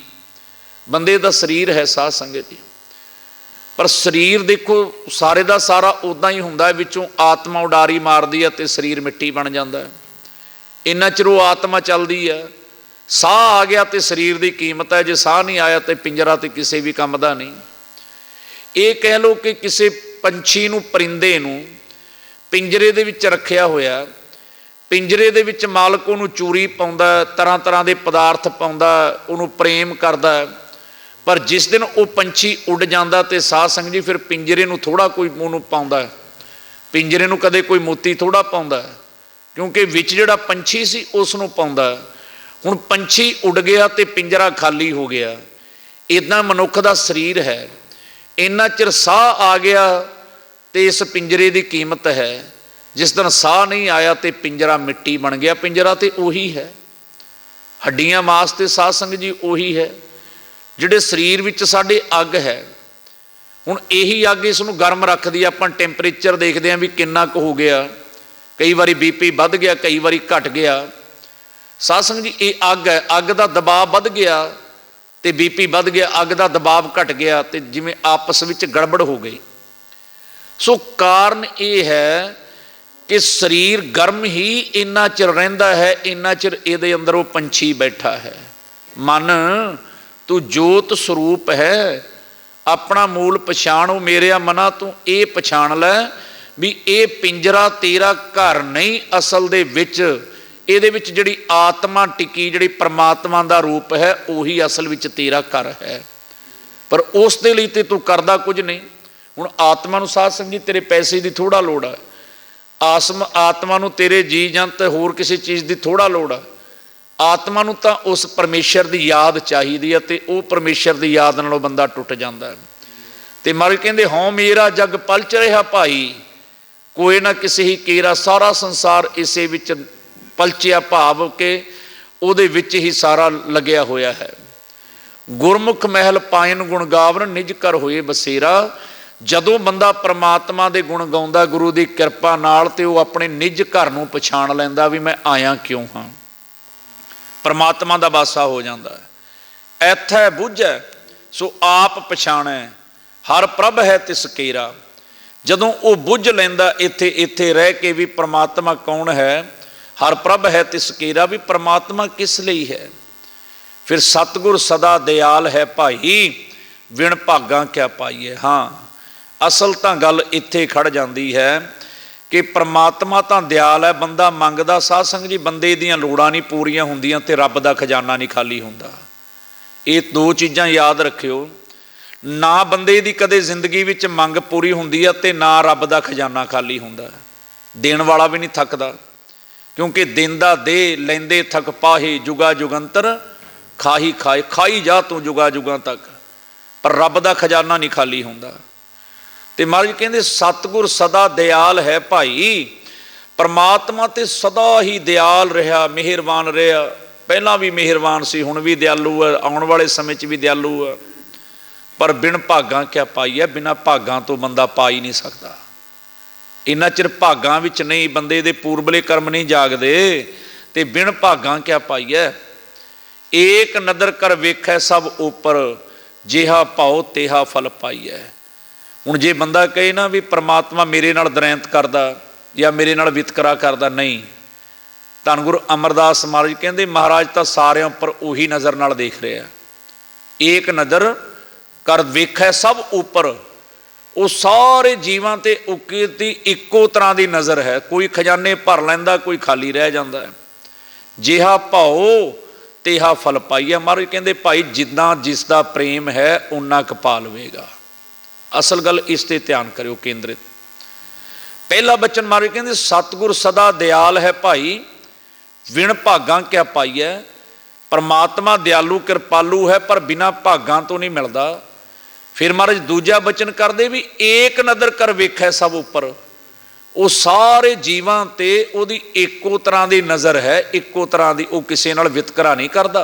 ਬੰਦੇ ਦਾ ਸਰੀਰ ਹੈ ਸਾਧ ਸੰਗਤ ਜੀ, ਪਰ ਸਰੀਰ ਦੇਖੋ ਸਾਰੇ ਦਾ ਸਾਰਾ ਉੱਦਾਂ ਹੀ ਹੁੰਦਾ, ਵਿੱਚੋਂ ਆਤਮਾ ਉਡਾਰੀ ਮਾਰਦੀ ਹੈ ਤੇ ਸਰੀਰ ਮਿੱਟੀ ਬਣ ਜਾਂਦਾ ਹੈ। ਇੰਨਾ ਚਿਰ ਉਹ ਆਤਮਾ ਚੱਲਦੀ ਹੈ, ਸਾਹ ਆ ਗਿਆ ਤੇ ਸਰੀਰ ਦੀ ਕੀਮਤ ਹੈ, ਜੇ ਸਾਹ ਨਹੀਂ ਆਇਆ ਤੇ ਪਿੰਜਰਾ ਤੇ ਕਿਸੇ ਵੀ ਕੰਮ ਦਾ ਨਹੀਂ। ਇਹ ਕਹਿ ਲਓ ਕਿ ਕਿਸੇ ਪੰਛੀ ਨੂੰ, ਪਰਿੰਦੇ ਨੂੰ ਪਿੰਜਰੇ ਦੇ ਵਿੱਚ ਰੱਖਿਆ ਹੋਇਆ, ਪਿੰਜਰੇ ਦੇ ਵਿੱਚ ਮਾਲਕ ਉਹਨੂੰ ਚੂਰੀ ਪਾਉਂਦਾ, ਤਰ੍ਹਾਂ ਤਰ੍ਹਾਂ ਦੇ ਪਦਾਰਥ ਪਾਉਂਦਾ, ਉਹਨੂੰ ਪ੍ਰੇਮ ਕਰਦਾ। ਪਰ ਜਿਸ ਦਿਨ ਉਹ ਪੰਛੀ ਉੱਡ ਜਾਂਦਾ ਤੇ ਸਾਧ ਸੰਗਤ ਜੀ ਫਿਰ ਪਿੰਜਰੇ ਨੂੰ ਥੋੜ੍ਹਾ ਕੋਈ ਉਹਨੂੰ ਪਾਉਂਦਾ, ਪਿੰਜਰੇ ਨੂੰ ਕਦੇ ਕੋਈ ਮੋਤੀ ਥੋੜ੍ਹਾ ਪਾਉਂਦਾ, ਕਿਉਂਕਿ ਵਿੱਚ ਜਿਹੜਾ ਪੰਛੀ ਸੀ ਉਸ ਨੂੰ ਪਾਉਂਦਾ। ਹੁਣ ਪੰਛੀ ਉੱਡ ਗਿਆ ਤੇ ਪਿੰਜਰਾ ਖਾਲੀ ਹੋ ਗਿਆ। ਇੱਦਾਂ ਮਨੁੱਖ ਦਾ ਸਰੀਰ ਹੈ, ਇੰਨਾ ਚਿਰ ਸਾਹ ਆ ਗਿਆ ਤੇ ਇਸ ਪਿੰਜਰੇ ਦੀ ਕੀਮਤ ਹੈ। ਜਿਸ ਦਿਨ ਸਾਹ ਨਹੀਂ ਆਇਆ ਤੇ ਪਿੰਜਰਾ ਮਿੱਟੀ ਬਣ ਗਿਆ। ਪਿੰਜਰਾ ਤੇ ਉਹੀ ਹੈ, ਹੱਡੀਆਂ ਮਾਸ ਤੇ ਸਾਧ ਸੰਗਤ ਜੀ ਉਹੀ ਹੈ। ਜਿਹੜੇ ਸਰੀਰ ਵਿੱਚ ਸਾਡੇ ਅੱਗ ਹੈ, ਹੁਣ ਇਹੀ ਅੱਗ ਇਸ ਨੂੰ ਗਰਮ ਰੱਖਦੀ। ਆਪਾਂ ਟੈਂਪਰੇਚਰ ਦੇਖਦੇ ਹਾਂ ਵੀ ਕਿੰਨਾ ਕੁ ਹੋ ਗਿਆ, ਕਈ ਵਾਰੀ BP ਵੱਧ ਗਿਆ, ਕਈ ਵਾਰੀ ਘਟ ਗਿਆ। ਸਾਧ ਸੰਗਤ ਜੀ ਇਹ ਅੱਗ ਹੈ, ਅੱਗ ਦਾ ਦਬਾਅ ਵੱਧ ਗਿਆ ਤੇ BP ਵੱਧ ਗਿਆ, ਅੱਗ ਦਾ ਦਬਾਅ ਘਟ ਗਿਆ ਤੇ ਜਿਵੇਂ ਆਪਸ ਵਿੱਚ ਗੜਬੜ ਹੋ ਗਈ। ਸੋ ਕਾਰਨ ਇਹ ਹੈ ਕਿ ਸਰੀਰ ਗਰਮ ਹੀ ਇੰਨਾ ਚਿਰ ਰਹਿੰਦਾ ਹੈ, ਇੰਨਾ ਚਿਰ ਇਹਦੇ ਅੰਦਰ ਉਹ ਪੰਛੀ ਬੈਠਾ ਹੈ। ਮਨ ਤੂੰ ਜੋਤ ਸਰੂਪ ਹੈ, ਆਪਣਾ ਮੂਲ ਪਛਾਣੋ ਮੇਰਿਆ ਮਨਾ, ਤੂੰ ਇਹ ਪਛਾਣ ਲੈ ਵੀ ਇਹ ਪਿੰਜਰਾ ਤੇਰਾ ਘਰ ਨਹੀਂ। ਅਸਲ ਦੇ ਵਿੱਚ ਇਹਦੇ ਵਿੱਚ ਜਿਹੜੀ ਆਤਮਾ ਟਿਕੀ, ਜਿਹੜੀ ਪਰਮਾਤਮਾ ਦਾ ਰੂਪ ਹੈ, ਉਹੀ ਅਸਲ ਵਿੱਚ ਤੇਰਾ ਘਰ ਹੈ। ਪਰ ਉਸ ਦੇ ਲਈ ਤੇ ਤੂੰ ਕਰਦਾ ਕੁਝ ਨਹੀਂ। ਹੁਣ ਆਤਮਾ ਨੂੰ ਸਾਧ ਸੰਗਤ ਜੀ ਤੇਰੇ ਪੈਸੇ ਦੀ ਥੋੜ੍ਹਾ ਲੋੜ ਹੈ, ਆਤਮਾ ਨੂੰ ਤੇਰੇ ਜੀ ਜੰਤ ਹੋਰ ਕਿਸੇ ਚੀਜ਼ ਦੀ ਥੋੜ੍ਹਾ ਲੋੜ ਹੈ। ਆਤਮਾ ਨੂੰ ਤਾਂ ਉਸ ਪਰਮੇਸ਼ਰ ਦੀ ਯਾਦ ਚਾਹੀਦੀ ਹੈ ਤੇ ਉਹ ਪਰਮੇਸ਼ਰ ਦੀ ਯਾਦ ਨਾਲੋਂ ਬੰਦਾ ਟੁੱਟ ਜਾਂਦਾ ਹੈ। ਤੇ ਮਹਾਰਾਜ ਕਹਿੰਦੇ ਹਉ ਮੇਰਾ ਜਗ ਪਲਚ ਰਿਹਾ ਭਾਈ ਕੋਈ ਨਾ ਕਿਸੇ ਹੀ ਕੇਰਾ। ਸਾਰਾ ਸੰਸਾਰ ਇਸੇ ਵਿੱਚ ਪਲਚਿਆ, ਭਾਵ ਕਿ ਉਹਦੇ ਵਿੱਚ ਹੀ ਸਾਰਾ ਲੱਗਿਆ ਹੋਇਆ ਹੈ। ਗੁਰਮੁਖ ਮਹਿਲ ਪਾਇਨ ਗੁਣ ਗਾਵਨ ਨਿਜ ਕਰ ਹੋਏ ਬਸੇਰਾ। ਜਦੋਂ ਬੰਦਾ ਪ੍ਰਮਾਤਮਾ ਦੇ ਗੁਣ ਗਾਉਂਦਾ ਗੁਰੂ ਦੀ ਕਿਰਪਾ ਨਾਲ, ਤੇ ਉਹ ਆਪਣੇ ਨਿਜ ਘਰ ਨੂੰ ਪਛਾਣ ਲੈਂਦਾ ਵੀ ਮੈਂ ਆਇਆ ਕਿਉਂ ਹਾਂ। ਪ੍ਰਮਾਤਮਾ ਦਾ ਵਾਸਾ ਹੋ ਜਾਂਦਾ ਹੈ। ਐਥੈ ਬੁੱਝੈ ਸੋ ਆਪ ਪਛਾਣੈ ਹਰ ਪ੍ਰਭ ਹੈ ਤਿਸ ਕੇਰਾ। ਜਦੋਂ ਉਹ ਬੁੱਝ ਲੈਂਦਾ ਇੱਥੇ ਰਹਿ ਕੇ ਵੀ ਪ੍ਰਮਾਤਮਾ ਕੌਣ ਹੈ, ਹਰ ਪ੍ਰਭ ਹੈ ਤਿਸ ਕੇਰਾ, ਵੀ ਪ੍ਰਮਾਤਮਾ ਕਿਸ ਲਈ ਹੈ। ਫਿਰ ਸਤਿਗੁਰ ਸਦਾ ਦਿਆਲ ਹੈ ਭਾਈ ਵਿਣ ਭਾਗਾਂ ਕਿਆ ਪਾਈਏ। ਹਾਂ ਅਸਲ ਤਾਂ ਗੱਲ ਇੱਥੇ ਖੜ ਜਾਂਦੀ ਹੈ ਕਿ ਪ੍ਰਮਾਤਮਾ ਤਾਂ ਦਿਆਲ ਹੈ। ਬੰਦਾ ਮੰਗਦਾ ਸਾਧ ਸੰਗਤ ਜੀ, ਬੰਦੇ ਦੀਆਂ ਲੋੜਾਂ ਨਹੀਂ ਪੂਰੀਆਂ ਹੁੰਦੀਆਂ ਤੇ ਰੱਬ ਦਾ ਖਜ਼ਾਨਾ ਨਹੀਂ ਖਾਲੀ ਹੁੰਦਾ। ਇਹ ਦੋ ਚੀਜ਼ਾਂ ਯਾਦ ਰੱਖਿਓ, ਨਾ ਬੰਦੇ ਦੀ ਕਦੇ ਜ਼ਿੰਦਗੀ ਵਿੱਚ ਮੰਗ ਪੂਰੀ ਹੁੰਦੀ ਆ ਤੇ ਨਾ ਰੱਬ ਦਾ ਖਜ਼ਾਨਾ ਖਾਲੀ ਹੁੰਦਾ। ਦੇਣ ਵਾਲਾ ਵੀ ਨਹੀਂ ਥੱਕਦਾ, ਕਿਉਂਕਿ ਦਿੰਦਾ ਦੇ ਲੈਂਦੇ ਥਕ ਪਾਹੇ ਜੁਗਾ ਜੁਗੰਤਰ ਖਾਹੀ ਖਾਏ, ਖਾਈ ਜਾ ਤੂੰ जुगा जुगां तक, पर रब दा खजाना नहीं खाली हुंदा। ते महाराज कहंदे सतगुर सदा दयाल है भाई, परमात्मा ते सदा ही दयाल रहा, मेहरबान रहा। पहला भी मेहरबान सी, हुण भी दयालु है, आने वाले समय च भी दयालु है। पर बिन भागां क्या पाई है, बिना भागां तो बंदा पा ही नहीं सकता। इन्ना चिर भागां विच नहीं, बंदे दे पूर्वले कर्म नहीं जागदे, ते बिन भागां क्या पाई है। एक नदर कर वेखै सब ऊपर, जिहा भाओ तिहा फल पाई है। हुण जे बंदा कहे ना भी परमात्मा मेरे नाल दरैंत करदा या मेरे नाल वितकरा करदा, नहीं। धन गुरु अमरदास महाराज कहंदे महाराज तां सारिਆਂ उपर उही नज़र नाल देख रहे। एक नज़र कर वेखै सब ऊपर, वो सारे जीवां ते उकी इक्को तरह की नज़र है। कोई खजाने भर लैंदा, कोई खाली रह जाता है। जिहा भाओ तिहा फल पाई है। महाराज कहंदे भाई जिद्दां जिसका प्रेम है उन्ना क पा लवेगा। असल गल इस ते ध्यान करियो केंद्रित। पहला बचन महाराज कहंदे सतगुर सदा दयाल है भाई, बिन भागां क्या पाई है। परमात्मा दयालु कृपालु है, पर बिना भागां तो नहीं मिलता। फिर महाराज दूजा बचन करदे भी एक नज़र कर वेखै सब उपर, वो सारे जीवां ते उहदी इक्को तरह की नज़र है, इक्को तरह की। वो किसी नाल वितकरा नहीं करता।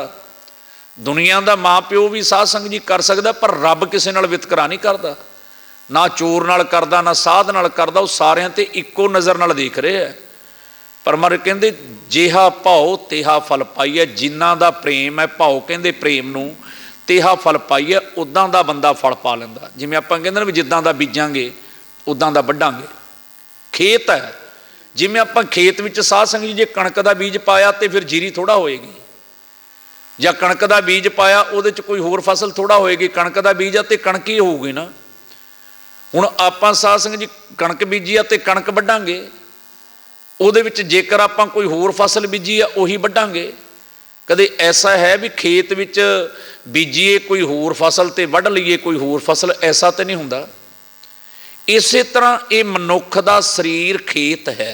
दुनिया का माँ प्यो भी साध संगत जी कर सकता, पर रब किसी नाल वितकरा नहीं करता। ना चोर नाल करदा, ना साध नाल करदा, वो सारिਆਂ ते इक्को नज़र नाल देख रहे है। पर महाराज कहंदे जिहा भाओ तिहा फल पाई है। जिन्हां दा प्रेम है, भाओ कहंदे प्रेम नूं, तिहा फल पाई है, उदां दा बंदा फल पा लैंदा। जिवें आपां कहंदे ना भी जिद्दां दा बीजांगे उदां दा वड्डांगे। खेत है, जिवें आपां खेत विच साध संगत जी जे कणक दा बीज पाया तो फिर जीरी थोड़ा होएगी, ਜਾਂ कणक का बीज पाया ਉਹਦੇ 'ਚ कोई होर फसल थोड़ा होएगी। कणक का बीज आ तो कणक ही होਊਗੀ ना। हुण आपां साध संगत जी कणक बीजी आ तो कणक वड्डांगे, ਉਹਦੇ ਵਿੱਚ जेकर आपां कोई होर फसल बीजी आ उही वड्डांगे। कदे ऐसा है भी खेत विच बीजीए कोई होर फसल ते वढ़ लईए कोई होर फसल, ऐसा तो नहीं हुंदा। इसे तरह ये मनुख दा शरीर खेत है,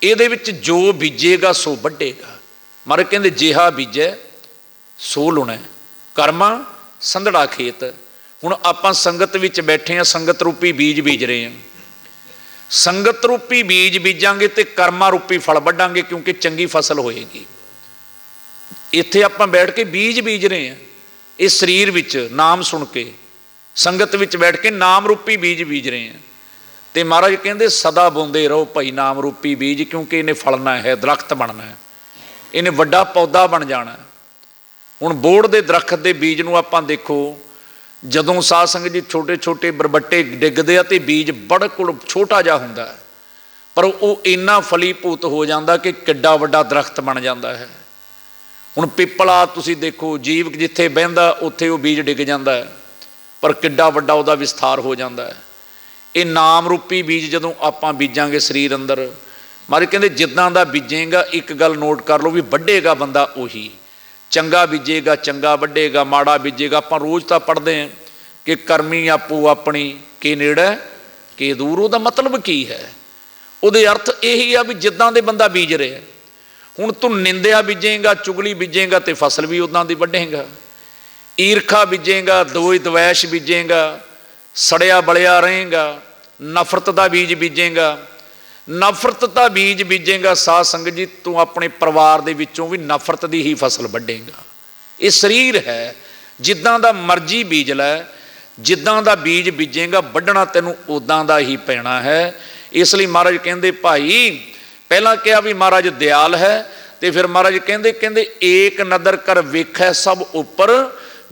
ਇਹਦੇ ਵਿੱਚ जो बीजेगा सो वड्डेगा। महाराज कहंदे जिहा बीजै सो लुणै, कर्मा संधड़ा खेत। हुण आपां संगत विच बैठे हैं, संगत रूपी बीज बीज रहे हैं। संगत रूपी बीज बीजांगे तो कर्मा रूपी फल वड्डांगे, क्योंकि चंगी फसल होएगी। इत्थे आपां बैठ के बीज बीज रहे हैं, इस शरीर विच नाम सुन के संगत विच बैठ के नाम रूपी बीज बीज रहे हैं। तो महाराज कहंदे सदा बोंदे रहो भाई नाम रूपी बीज, क्योंकि इन्हें फलना है, दरख्त बनना है, इन्हें वड्डा पौधा बन जाना है। हुण बोड़ दे दरख्त दे बीज नूं आपां देखो, जदों साध संगत जी छोटे छोटे बरबट्टे डिगदे ते बीज बिल्कुल छोटा जिहा हुंदा है, पर वो इन्ना फलीभूत हो जाता कि किड्डा वड्डा दरख्त बन जाता है। हुण पिपला तुसीं देखो, जीव जिथे बहिंदा उत्थे वो बीज डिग जाता है, पर किड्डा वड्डा उहदा विस्तार हो जाता है। ये नाम रूपी बीज जदों आपां बीजांगे शरीर अंदर, महाराज कहंदे जिद्दां दा बीजेगा, एक गल नोट कर लो भी वड्डेगा बंदा उही। चंगा बीजेगा चंगा वड्डेगा, माड़ा बीजेगा। आपां रोज़ तां पढ़दे हैं कि करमी आपू अपनी के नेड़े के दूर। उहदा मतलब की है? उहदे अर्थ यही आ भी जिद्दां दे बंदा बीज रहा। हुण तू निंदिया बीजेगा, चुगली बीजेगा तो फसल भी उदां दी वड्डेगा। ईरखा बीजेगा, दोष द्वैश बीजेगा, सड़िया बलिया रहेगा। नफरत का बीज बीजेगा, नफरत का बीज बीजेगा साध संगत जी तू अपने परिवार दे विचों भी नफरत की ही फसल वड्डेगा। ये शरीर है, जिद्दां दा मर्जी बीज लै, जिद्दां दा बीज बीजेगा वड्डना तैनूं उदां दा ही पैना है। इसलिए महाराज कहंदे भाई पहला कहा भी महाराज दयाल है, तो फिर महाराज कहंदे कहंदे एक नदर कर वेखै सब उपर,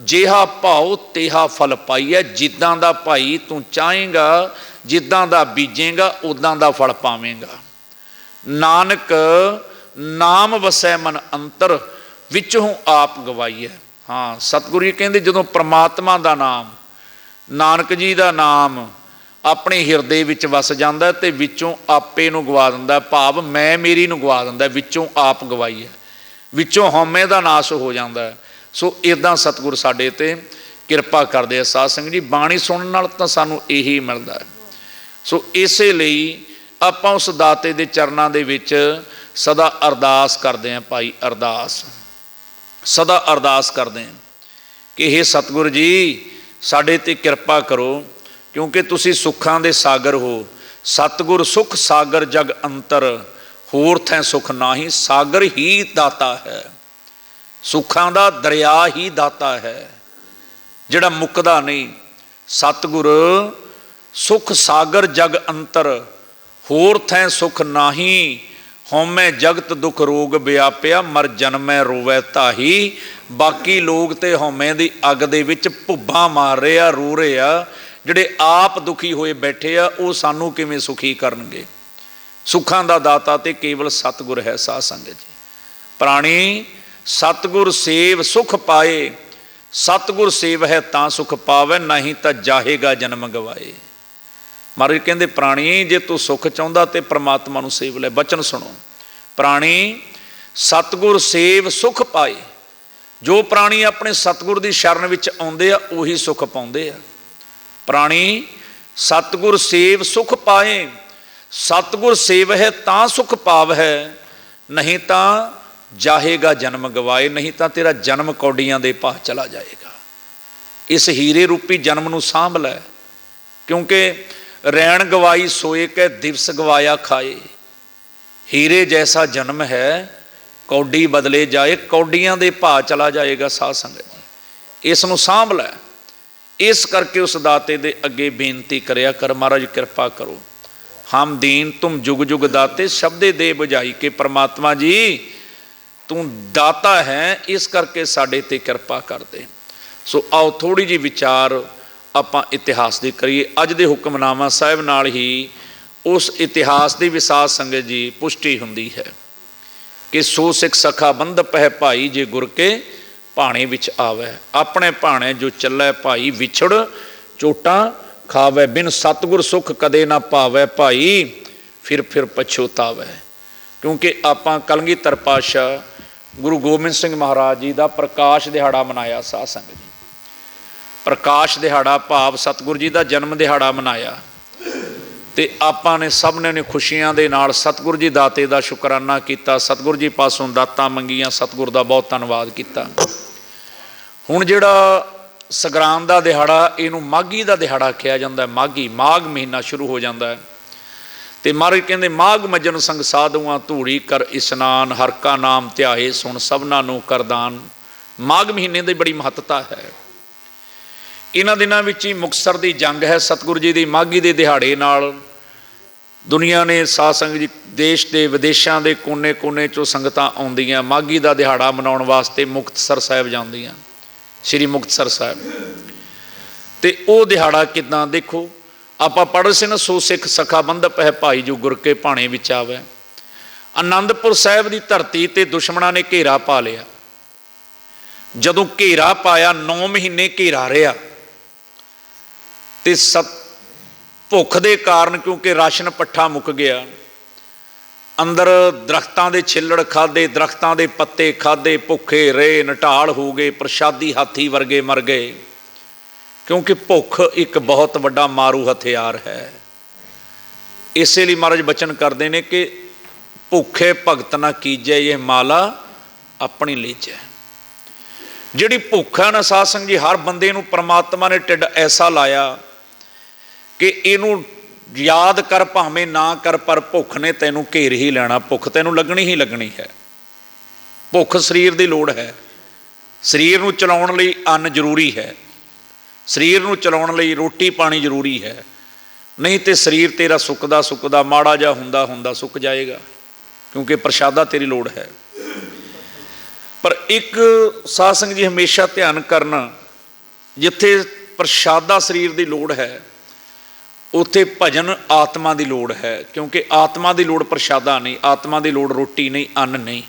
जिहा भाओ तिहा फल पाई है। जिद्दां दा भाई तू चाहेगा, जिद्दां दा बीजेगा उदां दा फल पावेगा। नानक नाम वसै मन अंतर, विचों आप गवाई है। हाँ सतगुरु जी कहंदे जदों परमात्मा दा नाम, नानक जी दा नाम अपने हिरदे विच वस जांदा है, ते विचों आपे नूं गवा दिंदा, भाव मैं मेरी नूं गवा दिंदा, विचों आप गवाई है, विचों हौमे दा नाश हो जांदा है। सो इदां सतगुर साडे ते किरपा करदे आ साध संगत जी। बाणी सुनन नाल तां सानूं यही मिलदा है। सो इसे लई आपां उस दाते दे चरनां दे विच सदा अरदास करदे हैं भाई। अरदास सदा अरदास करते हैं कि हे सतगुर जी साडे ते किरपा करो, क्योंकि तुसी सुखां दे सागर हो। सतगुर सुख सागर जग अंतर, होर थैं सुख नाही, सागर ही दाता है। सुखां दा दरिया ही दाता है जिहड़ा मुकदा नहीं। सतगुर सुख सागर जग अंतर, होर थैं सुख नाही, हौमै जगत दुख रोग व्यापिया, मर जन्मै रोवै ताही। बाकी लोग ते हौमै दी अग दे विच भुब्बां मार रहे आ, रो रहे आ, जिहड़े आप दुखी होए बैठे आ, वो सानू किवें सुखी करनगे। सुखां दा दाता ते केवल सतगुर है। साध संगत जी, प्राणी सतगुर सेव सुख पाए, सतगुर सेव है तां सुख पावै, नहीं तां जाहेगा जन्म गवाए। महाराज कहते प्राणी जे तू सुख चाहुंदा ते परमात्मा नूं सेव लै। बचन सुनो, प्राणी सतगुर सेव सुख पाए। जो प्राणी अपने सतगुर की शरण विच आउंदे आ उही सुख पाउंदे आ। प्राणी सतगुर सेव सुख पाए, सतगुर सेव है तां सुख पाव है, नहीं तां जाहेगा जन्म गवाए। नहीं तां तेरा जन्म कौडियां दे भाह चला जाएगा। इस हीरे रूपी जन्म नूं सांभ लै, क्योंकि रैन गवाई सोए कै दिवस गवाया खाए। हीरे जैसा जन्म है कौडी बदले जाए, कौडियां दे भाह चला जाएगा। साध संगत जी इस नूं सांभ लै। इस करके उस दाते दे अगे बेनती करया कर, महाराज कृपा करो, हम दीन तुम जुग जुग दाते, शब्दे दे बुझाई के। परमात्मा जी तू दाता है, इस करके साडे ते कृपा कर दे। सो आओ थोड़ी जी विचार ਆਪਾਂ इतिहास ਦੀ करिए। अज ਦੇ हुक्मनामा साहिब नाल ही उस इतिहास ਦੀ विसाध संगत जी पुष्टि ਹੁੰਦੀ है कि सो सिख सखा बंधप है भाई, जे गुर के भाणे विच आवे। अपने भाणे जो चलै भाई, विछड़ चोटां खावे। बिन सतगुर सुख कदे ना पावे भाई, फिर पछोतावे। क्योंकि आपां कलगीधर पातशाह गुरु गोबिंद सिंह महाराज जी का प्रकाश दिहाड़ा मनाया। साध संगत जी प्रकाश दिहाड़ा भाव सतगुर जी का जन्म दिहाड़ा मनाया, तो आपां ने सब ने खुशियां दे नाल सतगुर जी दाते का शुकराना किया, सतगुर जी पासों दातां मंगियां, सतगुर का बहुत धन्नवाद किया। हुण जिहड़ा सगरांद का दिहाड़ा इनू माघी का दिहाड़ा आखिया जाता है। माघी माघ महीना शुरू हो जाता है, तो महाराज कहते माघ मजन संग साधुआं धूड़ी कर इशनान, हर का नाम ध्याए सुन सबना नूं करदान। माघ महीने की बड़ी महत्ता है। इन्हां दिनां विच ही मुक्तसर की जंग है। सतगुरु जी की माघी के दिहाड़े नाल दुनिया ने साध संगत जी देश के विदेशों के कोने कोने चों संगतां आउंदियां माघी का दिहाड़ा मनाउण वास्ते मुक्तसर साहिब जांदियां, श्री मुक्तसर साहिब। तो वो दिहाड़ा किदां देखो, आपां पढ़ से ना, सो सिख सखा बंधप है भाई, जो गुर के भाणे विच आवे। आनंदपुर साहिब की धरती ते दुश्मनां ने घेरा पा लिया। जदों घेरा पाया 9 महीने घेरा रहा, तो भुख के कारण, क्योंकि राशन पट्ठा मुक गया, अंदर दरख्तां दे छिल्लड़ खाधे, दरख्तां दे पत्ते खाधे, भुखे रहे, नटाल हो गए, प्रशादी हाथी वर्गे मर गए। क्योंकि भुख एक बहुत वड्डा मारू हथियार है। इसलिए महाराज बचन करते हैं कि भुखे भगत ना कीजै, ये माला अपनी लीजै। जिहड़ी भुख है ना साध संगत जी, हर बंदे नूं परमात्मा ने ढिड ऐसा लाया कि इनू याद कर भावें ना कर, पर भुख ने तैनूं घेर ही लेना। भुख तैनूं लगनी ही लगनी है। भुख शरीर की लोड़ है। शरीर नूं चलाउण लई अन्न जरूरी है, शरीर नूं चलाउण लई रोटी पानी जरूरी है। नहीं तो शरीर तेरा सुकदा सुकदा माड़ा जा हुंदा हुंदा सुक जाएगा, क्योंकि प्रशादा तेरी लोड़ है। पर एक साध संगत जी हमेशा ध्यान करना, जिथे प्रशादा शरीर की लोड़ है उत्थे भजन आत्मा की लोड़ है। क्योंकि आत्मा की लोड़ प्रशादा नहीं, आत्मा की लोड़ रोटी नहीं, अन्न नहीं।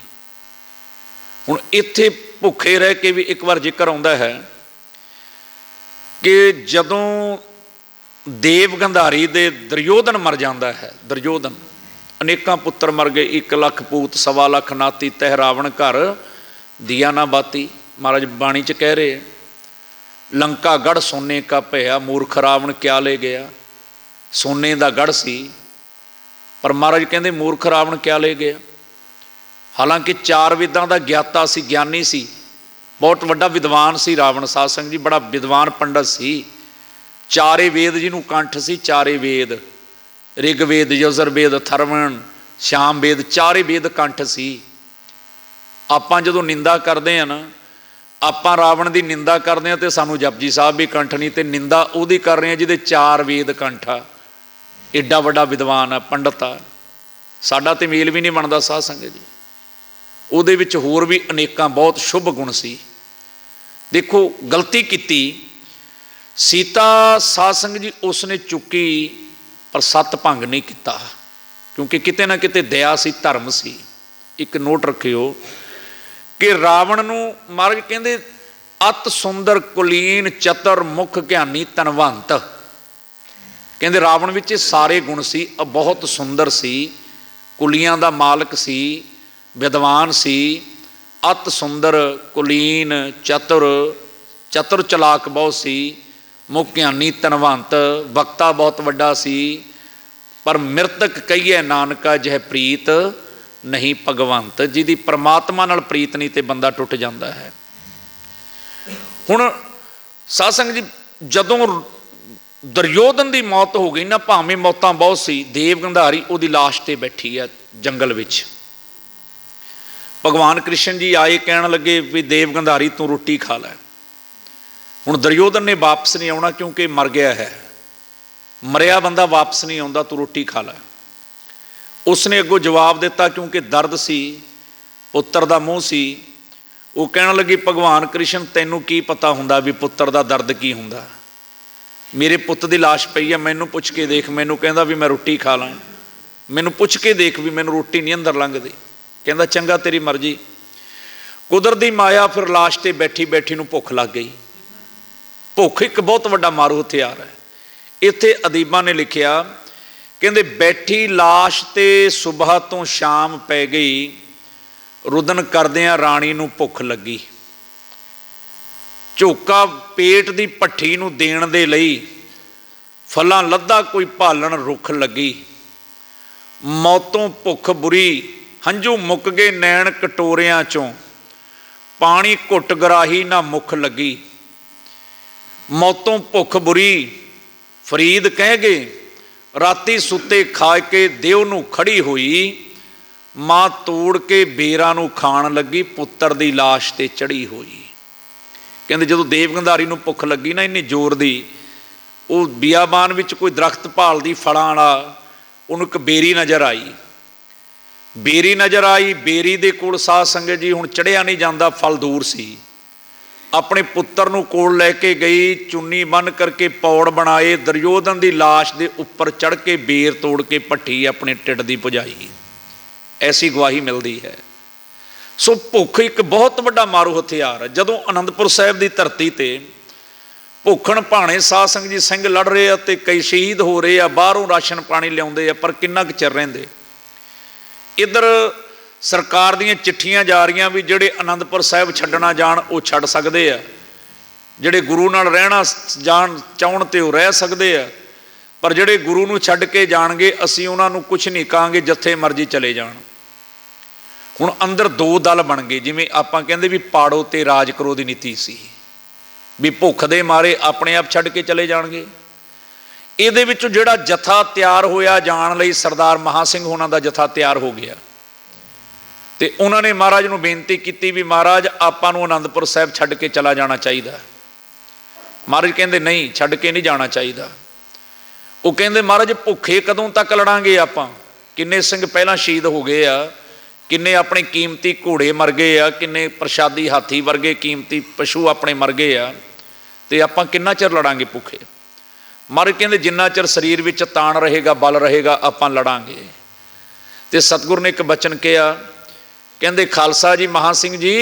हुण इत्थे भुखे रह के भी एक बार जिक्र आउंदा है कि जदों देव गंधारी दे दुर्योधन मर जाता है, दुर्योधन अनेकां पुत्र मर गए, 1 लाख पूत 1.25 लाख नाती, तह रावण घर दिया ना बाती। महाराज बाणी च कह रहे, लंका गढ़ सोने का भया, मूर्ख रावण क्या ले गया। सोने का गढ़ सी, पर महाराज कहते मूर्ख रावण क्या ले गया। हालांकि 4 वेदां का ज्ञाता सी, ज्ञानी सी, बहुत वड्डा विद्वान सी रावण साध संगत जी, बड़ा विद्वान पंडित सी। चारे वेद जिन्हों कंठ सी, चारे वेद ऋग्वेद, यजुर्वेद, अथर्वण, श्याम वेद, चारे वेद कंठ सी। आपां जदों निंदा करते हैं ना, आपां रावण की निंदा करते हैं तो सानू जपजी साहब भी कंठ नहीं, तो निंदा उहदी कर रहे हैं जिहदे चार वेद कंठ आ। एडा वड्डा विद्वान आ, पंडित आ, साडा ते मेल भी नहीं बनता साध संगत जी। उहदे विच होर भी अनेकां बहुत शुभ गुण सी। देखो गलती की सीता साध संगत जी उसने चुकी, पर सत भंग नहीं किया, क्योंकि किते ना किते दया सी, धर्म सी। एक नोट रखियो कि रावण नूं महाराज कहंदे अत सुंदर कुलीन चतुर मुख ज्ञानी धनवंत। कहंदे रावण विच सारे गुण सी, बहुत सुंदर सी, कुलियां दा मालक सी, विद्वान सी, अत सुंदर कुलीन चतुर, चतुर चलाक बहुत सी, मुख ज्ञानी धनवंत, वक्ता बहुत वड्डा सी। पर मृतक कहिए नानका जह प्रीत नहीं भगवंत। जिहदी परमात्मा नाल प्रीत नहीं तो बंदा टुट जाता है। हुण साध संगत जी जदों दुर्योधन की मौत हो गई ना, भावें मौतां बहुत सी, देव गंधारी उहदी लाश ते बैठी है जंगल विच। भगवान कृष्ण जी आए, कहण लगे भी देव गंधारी तू रोटी खा लै। हुण दुर्योधन ने वापस नहीं आउणा क्योंकि मर गया है, मरिया बंदा वापस नहीं आता, तू रोटी खा लै। उसने अगों जवाब दिता क्योंकि दर्द सी, पुत्र दा मूँह सी। वो कहण लगी भगवान कृष्ण तैनूं की पता हुंदा भी पुत्र दा दर्द की हुंदा। मेरे पुत दी लाश पई है, मैनूं पुछ के देख। मैनूं कहंदा भी मैं रोटी खा ਲਾਂ, मैनूं पुछ के देख भी मैनूं रोटी नहीं अंदर लंघदी। कहंदा चंगा तेरी मर्जी। कुदरत दी माया, फिर लाश ते बैठी बैठी नूं भुख लग गई। भुख एक बहुत वड्डा मारू हथियार है। इत्थे अदीबा ने लिखिया, कहंदे बैठी लाश ते सुबह तो शाम पै गई, रुदन करदियां राणी नूं भुख लगी। झोका पेट दी भट्ठी नूं देण दे लई, फलां लद्दा कोई भालण रुख लगी। मौतों भुख बुरी, हंझू मुक गए नैण कटोरियां चों, पानी घुट गराही ना मुख लगी। मौतों भुख बुरी, फरीद कह गए राती सुते खा के देव नूं खड़ी हुई, मां तोड़ के बेरा नूं खाण लगी, पुत्र दी लाश ते चढ़ी हुई। कहंदे जदों देव गंधारी नूं भुख लगी ना इन्नी जोर दी, वो बियाबान विच कोई दरख्त भालदी फलां वाला, उहनूं एक बेरी नज़र आई। बेरी नज़र आई, बेरी दे कोल साध संगत जी हुण चढ़िया नहीं जांदा, फल दूर सी। अपने पुत्र नूं कोल लैके गई, चुन्नी बन करके पौड़ बनाए, दुर्योधन की लाश के उपर चढ़ के बेर तोड़ के भट्ठी अपने ढिड दी पुजाई। ऐसी गवाही मिलती है। सो भुख एक बहुत वड्डा मारू हथियार है। जदों आनंदपुर साहिब की धरती ते भुखण भाणे साध संगत जी सिंह लड़ रहे हैं ते कई शहीद हो रहे हैं, बाहरों राशन पानी लियाउंदे आ, पर किन्ना क चिर रहिंदे। इधर सरकार दीयां चिट्ठियां जा रही भी जिहड़े आनंदपुर साहिब छड्डना जाण वो छड्ड सकदे आ, जिहड़े गुरु नाल रहना जाण चाहण ते वो रह सकदे आ, पर जिहड़े गुरु नूं छड्ड के जाणगे असीं उहनां नूं कुछ नहीं कहांगे, जिथे मर्जी चले जाण। हुण अंदर दो दल बन गए, जिवें आपां कहंदे भी पाड़ो ते राज करो दी नीति सी, भी भुख दे मारे अपने आप छड्ड के चले जाणगे। इहदे विचों जिहड़ा जथा तैयार होया जाण लई, सरदार महा सिंह होणां दा जथा तैयार हो गया ते उन्होंने महाराज नूं बेनती की भी महाराज आपां नूं आनंदपुर साहिब छड्ड के चला जाना चाहिए। महाराज कहंदे नहीं, छड्ड के नहीं जाना चाहिए। वो कहंदे महाराज भुखे कदों तक लड़ांगे आपां, किन्ने सिंह पहलां शहीद हो गए आ, किन्ने अपने कीमती घोड़े मर गए आ, किन्ने प्रशादी हाथी वर्गे कीमती पशु अपने मर गए आ, ते आपां किन्ना चिर लड़ांगे भुखे। महाराज कहंदे जिन्ना चिर शरीर विच ताण रहेगा, बल रहेगा, आपां लड़ांगे। ते सतगुर ने एक बचन कहा, कहंदे खालसा जी महा सिंह जी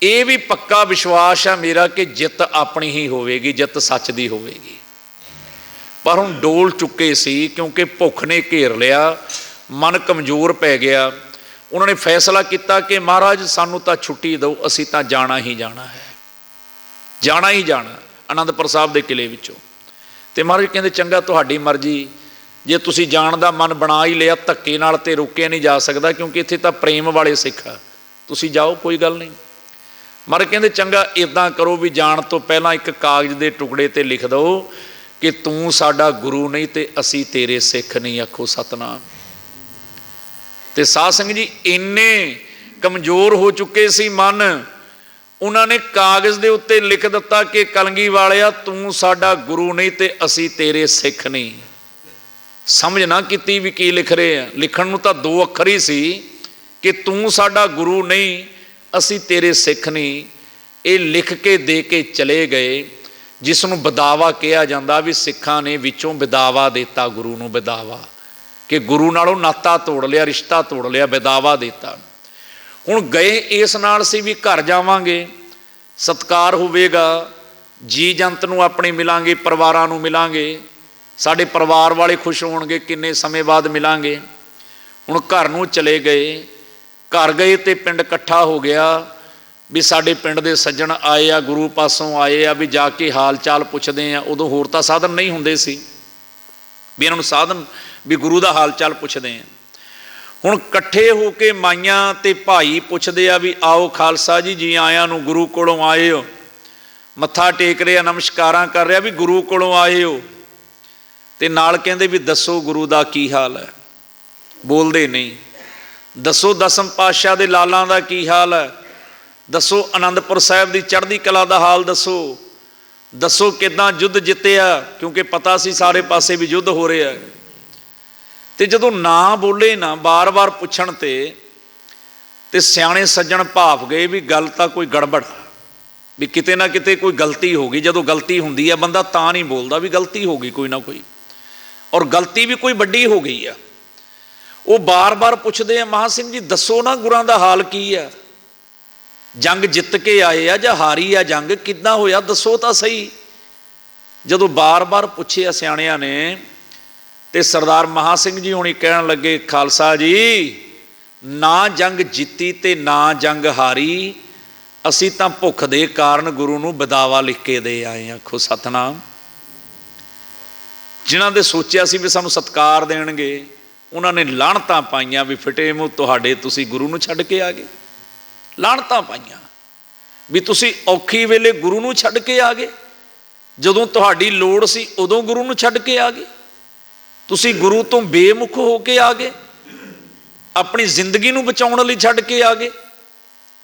ये भी पक्का विश्वास है मेरा कि जित अपनी ही होवेगी, जित सच दी होवेगी। पर हुण डोल चुके सी क्योंकि भुख ने घेर लिया, मन कमजोर पै गया। उन्होंने फैसला किया कि महाराज सानू तां छुट्टी दो, असीं तां जाना ही जाना है, जाना ही जाना आनंदपुर साहब के किले विचों। ते महाराज कहंदे चंगा तुहाडी मर्जी, जे तुसीं जाण दा मन बना ही लिया, धक्के नाल ते रोकिया नहीं जा सकदा, क्योंकि इत्थे तां प्रेम वाले सिख आ, तुसीं जाओ कोई गल नहीं। महाराज कहते चंगा इदां करो भी जाण तो पहला एक कागज़ के टुकड़े ते लिख दो कि तू साडा गुरु नहीं ते असी तेरे सिख नहीं। आखो सतनाम। ते साध संगत जी इन्ने कमज़ोर हो चुके सी मन, उन्होंने कागज़ के उत्ते लिख दिता कि कलगी वालिया तू साडा गुरु नहीं ते असी तेरे सिख नहीं। समझ ना की भी की लिख रहे हैं। लिखण नूं तां दो अखर ही सी कि तू साडा गुरु नहीं असी तेरे सिख नहीं। ये लिख के दे के चले गए, जिसनों बदावा कहा जाता भी सिखां ने विचों बदावा देता गुरु नूं। बदावा कि गुरु नालों नाता तोड़ लिया, रिश्ता तोड़ लिया, बदावा देता। हुण गए इस नाल सी भी घर जावांगे, सत्कार होवेगा, जी जंत नूं अपने मिलांगे, परिवारां नूं मिलांगे, साडे परिवार वाले खुश होणगे, किन्ने समय बाद मिलांगे। हुण घर नूं चले गए, घर गए तो पिंड इकट्ठा हो गया भी साडे पिंड दे सज्जण आए आ, गुरु पासों आए आ, भी जाके हाल चाल पुछदे आ। उदों होर तां साधन नहीं हुंदे सी भी इन्हां नूं साधन भी गुरु दा हाल चाल पुछदे आ। हुण इकट्ठे हो के माइयां ते भाई पुछदे आ भी आओ खालसा जी, जी आयां नूं, गुरु कोलों आए हो। मत्था टेक रहे, नमस्कारां कर रहा भी गुरु कोलों आए हो। ते नाल कहंदे भी दसो गुरु दा की हाल है। बोलदे नहीं। दसो दसम पातशाह दे लालां दा की हाल है। दसो आनंदपुर साहिब दी चढ़दी कला दा हाल दसो। दसो किदां युद्ध जित्तिया, क्योंकि पता सी सारे पासे भी युद्ध हो रहा है। ते जदों ना बोले ना बार बार पुछण ते सियाणे सज्जण भाफ गए भी गल तां कोई गड़बड़, भी किते ना किते कोई गलती हो गई। जदों गलती हुंदी है बंदा तां नहीं बोलदा भी गलती हो गई कोई ना कोई, और गलती भी कोई वड्डी हो गई है। वो बार बार पुछदे आ महासिंह जी दसो ना गुरां दा हाल की है, जंग जित के आए आ जां हारी आ जंग, किदां होया दसो तां सही। जदों बार बार पुछिया सियाणियां ने ते सरदार महासिंह जी हुणी कहण लगे खालसा जी ना जंग जीती ते ना जंग हारी, असी तां भुख दे कारण गुरु नूं बदावा लिख के दे आए। आखो सतनाम। जिन्हां दे सोचिया सी भी सानूं सत्कार देणगे, उन्होंने लाणतां पाईयां भी फिटे मूँह तुहाडे, तुसी गुरु नूं छड्ड के आ गए। लाणतां पाईयां भी तुसी औखी वेले गुरु नूं छड्ड के आ गए, जदों तुहाडी लोड़ सी उदों गुरु नूं छड्ड के आ गए। तुसी गुरु तो बेमुख हो के आ गए, अपनी जिंदगी नूं बचाउण लई छड्ड के आ गए।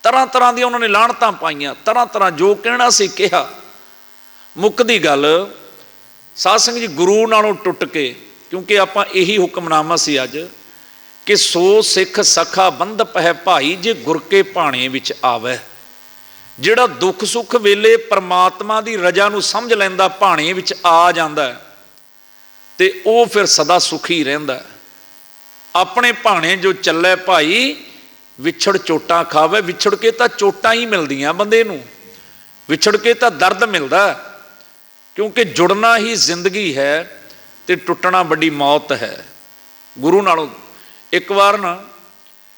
तरह तरह दी उन्होंने लाणतां पाईयां, तरह तरह जो कहना सी कहा। मुक्कदी गल साध संगत जी गुरु नालों टुट के, क्योंकि आपां यही हुक्मनामा सी अज कि सो सिख सखा बंधप है भाई जे गुर के भाणे विच आवे। जिहड़ा दुख सुख वेले परमात्मा दी रजा नूं समझ लैंदा, भाणे विच आ जांदा ते ओ फिर सदा सुखी रहिंदा। अपने भाणे जो चले भाई विछड़ चोटां खावे। विछड़ के तां चोटां ही मिलदियां बंदे नूं, विछड़ के तां दर्द मिलदा, क्योंकि जुड़ना ही जिंदगी है ते टुटना बड़ी मौत है। गुरु नालों एक बार ना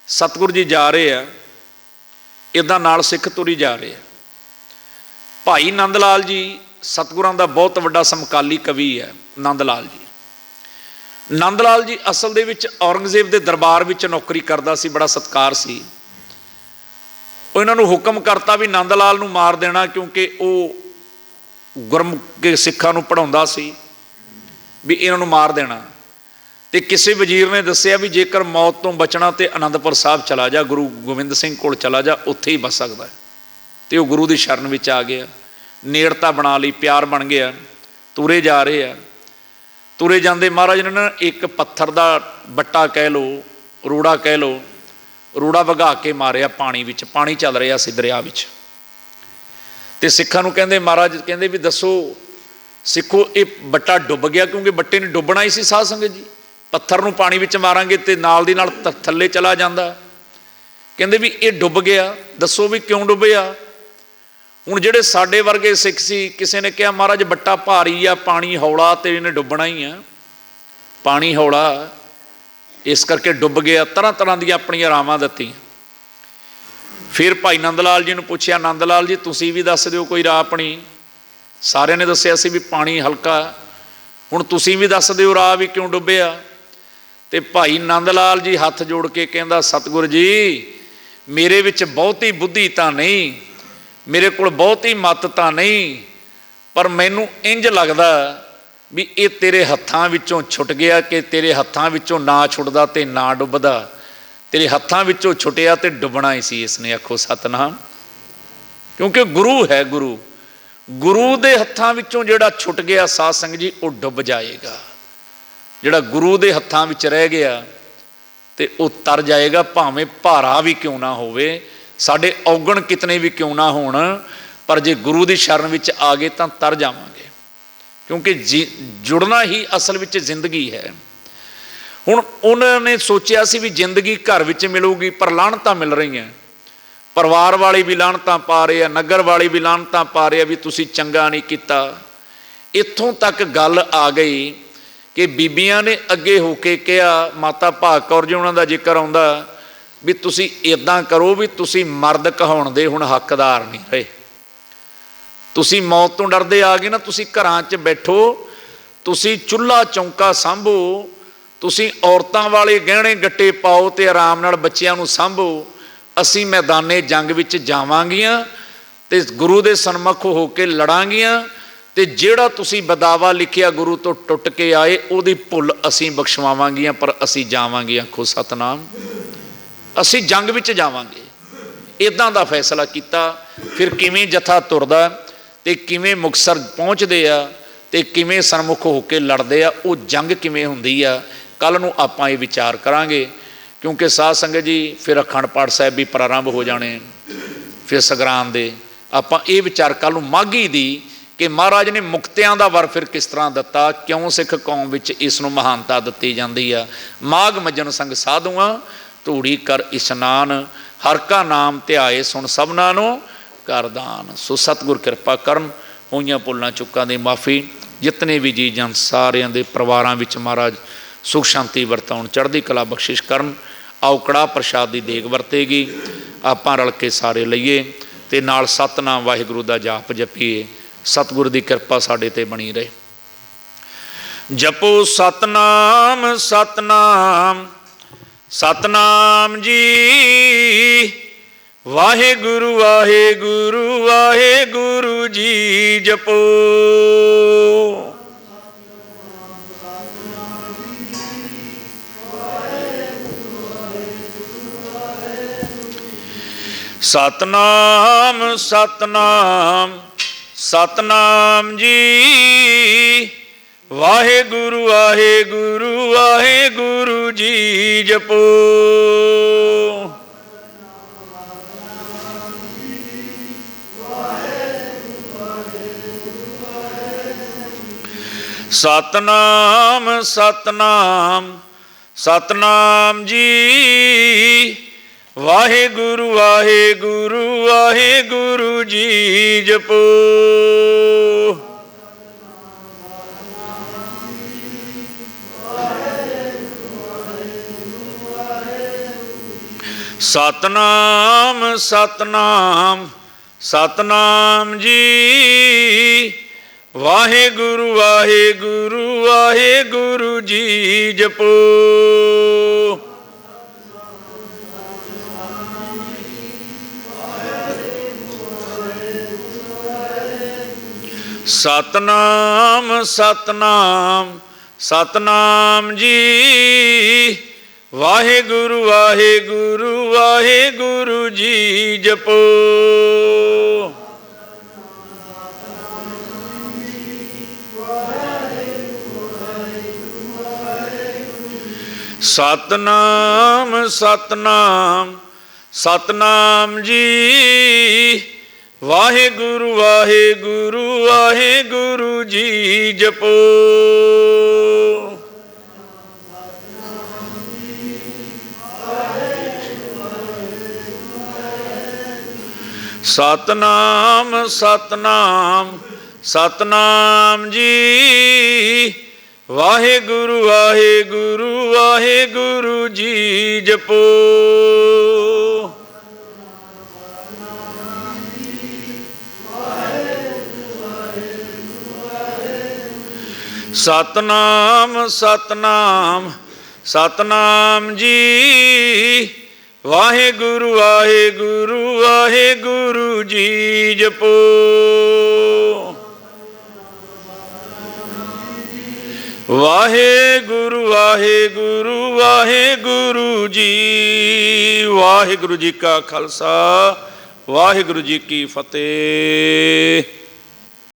सतगुरु जी जा रहे हैं, इदां नाल सिख तुरी जा रहे हैं। भाई नंद लाल जी सतगुरां दा बहुत वड्डा समकाली कवि है नंद लाल जी। नंद लाल जी असल दे विच औरंगजेब दे दरबार विच नौकरी करदा सी, बड़ा सत्कार सी। इन्हां नूं हुक्म करता भी नंद लाल नूं मार देना, क्योंकि वो गुरमुख सिखां नूं पढ़ाउंदा सी, भी इन्हां नूं मार देना। ते किसी वजीर ने दस्सिया भी जेकर मौत तो बचना तो आनंदपुर साहब चला जा, गुरु गोबिंद सिंह कोल चला जा, उत्थे ही बच सकदा है। तो वह गुरु की शरण विच आ गया, नेड़ता बना ली, प्यार बन गया। तुरे जा रहे हैं, तुरे जाते महाराज ने ना एक पत्थर का बट्टा कह लो, रूड़ा कह लो, रूड़ा वगा के मारिया पानी विच। पानी चल रहा सी दरिया विच। ते सिखां नूं कहंदे महाराज कहंदे भी दसो सिखो ये बट्टा डुब गया, क्योंकि बट्टे ने डुबना ही सी। साध संगत जी पत्थर नूं पानी विच मारांगे तो नाल दी नाल थल्ले चला जांदा। कहंदे भी ये डुब गया, दसो भी क्यों डुबिया। हुण जिहड़े साडे वर्गे सिख सी, किसी ने कहा महाराज बट्टा भारी आ, पानी हौला तो इन्हें डुबना ही आ, पानी हौला इस करके डुब गया। तरह तरह दी अपनी रावां दत्ती। फिर भाई नंद लाल जी नूं पुछया, नंद लाल जी तुसीं भी दस दिओ कोई राह अपनी। सारे ने दस्सिया सी भी पानी हल्का, हुण तुसीं भी दस दिओ राह भी क्यों डुबिया। ते भाई नंद लाल जी हथ जोड़ के कहंदा सतगुरु जी मेरे विच बहुती बुद्धि तां नहीं, मेरे कोल बहुती मत तां नहीं, पर मैनू इंज लगदा भी ये तेरे हत्थां विचों छुट गया कि तेरे हत्थां विचों ना छुटदा ते ना डुबदा, तेरे हत्थां विचों छुटिया ते डुबना ही सी इसने। आखो सतनाम। क्योंकि गुरु है, गुरु दे हत्थां विचों जिहड़ा छुट गया साध संगत जी वो डुब जाएगा। जिहड़ा गुरु दे हत्थां विच रह गया ते वो तर जाएगा, भावें भारा भी क्यों ना होवे, साडे औगण कितने भी क्यों ना होण, पर जे गुरु दी शरण विच आ गए तां तर जावांगे। क्योंकि जुड़ना ही असल विच जिंदगी है। हुण उन्होंने सोचिया सी भी जिंदगी घर विच मिलूगी, पर लाहनतां मिल रही हैं। परिवार वाले भी लाहनतां पा रहे हैं, नगर वाले भी लाहनतां पा रहे हैं भी तुसीं चंगा नहीं कीता। इत्थों तक गल आ गई कि बीबियां ने अगे होके कहा, माता भाग कौर जी उन्हां दा जिक्र आउंदा भी तुसीं इदां करो भी तुसीं मर्द कहाउण दे हुण हकदार नहीं रहे, तुसीं मौत तो डरदे आ गए ना, तुसीं घरां च बैठो, तुसीं चुल्हा चौंका सांभो, तुसीं औरतां वाले गहणे गट्टे पाओ ते आराम नाल बच्चिआं नूं सांभो। असीं मैदाने जंग विच जावांगीआं ते गुरु दे सन्मुख हो के लड़ांगीआं, ते जिहड़ा तुसीं बदावा लिखिआ गुरु तो टुट के आए उहदी भुल असीं बख्शवावांगीआं, पर असीं जावांगीआं। आखो सतनाम। असीं जंग विच जावांगे। इदां दा फैसला कीता। फिर किवें जत्था तुरदा ते किवें मुकतसर पहुँचते आ ते किवें सन्मुख होकर लड़ते आ, वो जंग किवें हुंदी आ, कल नूं आपां ये विचार करांगे। क्योंकि साध संगत जी फिर अखंड पाठ साहिब भी प्रारंभ हो जाने, फिर सगरांद दे आपां ये विचार कल नूं माघी दी कि महाराज ने मुक्तियां दा वर फिर किस तरह दिता, क्यों सिख कौम विच इस नूं महानता दित्ती जांदी आ। माघ मजन संग साधुआं धूड़ी कर इशनान, हर का नाम ध्याए सुन सबना नूं कर दान। सो सतगुर कृपा करन, होईयां भुल्लां चुक्कां दी माफ़ी। जितने भी जी जन सारियां दे परिवारां विच महाराज सुख शांति वरताउण, चढ़दी कला बख्शिश करन। आओ कड़ाह प्रशाद की देग वरतेगी, आपां रल के सारे लईए ते नाल सतनाम वाहिगुरू दा जाप जपीए। सतगुर दी कृपा साडे ते बनी रहे। जपो सतनाम सतनाम सतनाम जी, वाहिगुरू वाहिगुरू वाहिगुरू जी जपो। सतनाम सतनाम सतनाम जी, वाहिगुरू वाहिगुरू वाहिगुरू जी जपो। सतनाम सतनाम सतनाम जी, वाहिगुरू वाहिगुरू वाहिगुरू जी जपो। सतनाम सतनाम सतनाम जी, वाहिगुरू वाहिगुरू वाहिगुरू जी जपो। सतनाम सतनाम सतनाम जी, वाहिगुरू वाहिगुरू वाहिगुरू जी जपो। सतनाम सतनाम सतनाम जी, वाहिगुरू वाहिगुरू वाहिगुरू जी जपो। सतनाम सतनाम सतनाम जी, वाहिगुरू वाहिगुरू वाहिगुरू जी जपो। सतनाम सतनाम सतनाम जी, ਵਾਹਿਗੁਰੂ ਵਾਹਿਗੁਰੂ ਵਾਹਿਗੁਰੂ ਜੀ ਜਪੋ। ਵਾਹਿਗੁਰੂ ਵਾਹਿਗੁਰੂ ਵਾਹਿਗੁਰੂ ਜੀ। ਵਾਹਿਗੁਰੂ ਜੀ ਕਾ ਖਾਲਸਾ, ਵਾਹਿਗੁਰੂ ਜੀ ਕੀ ਫਤਿਹ।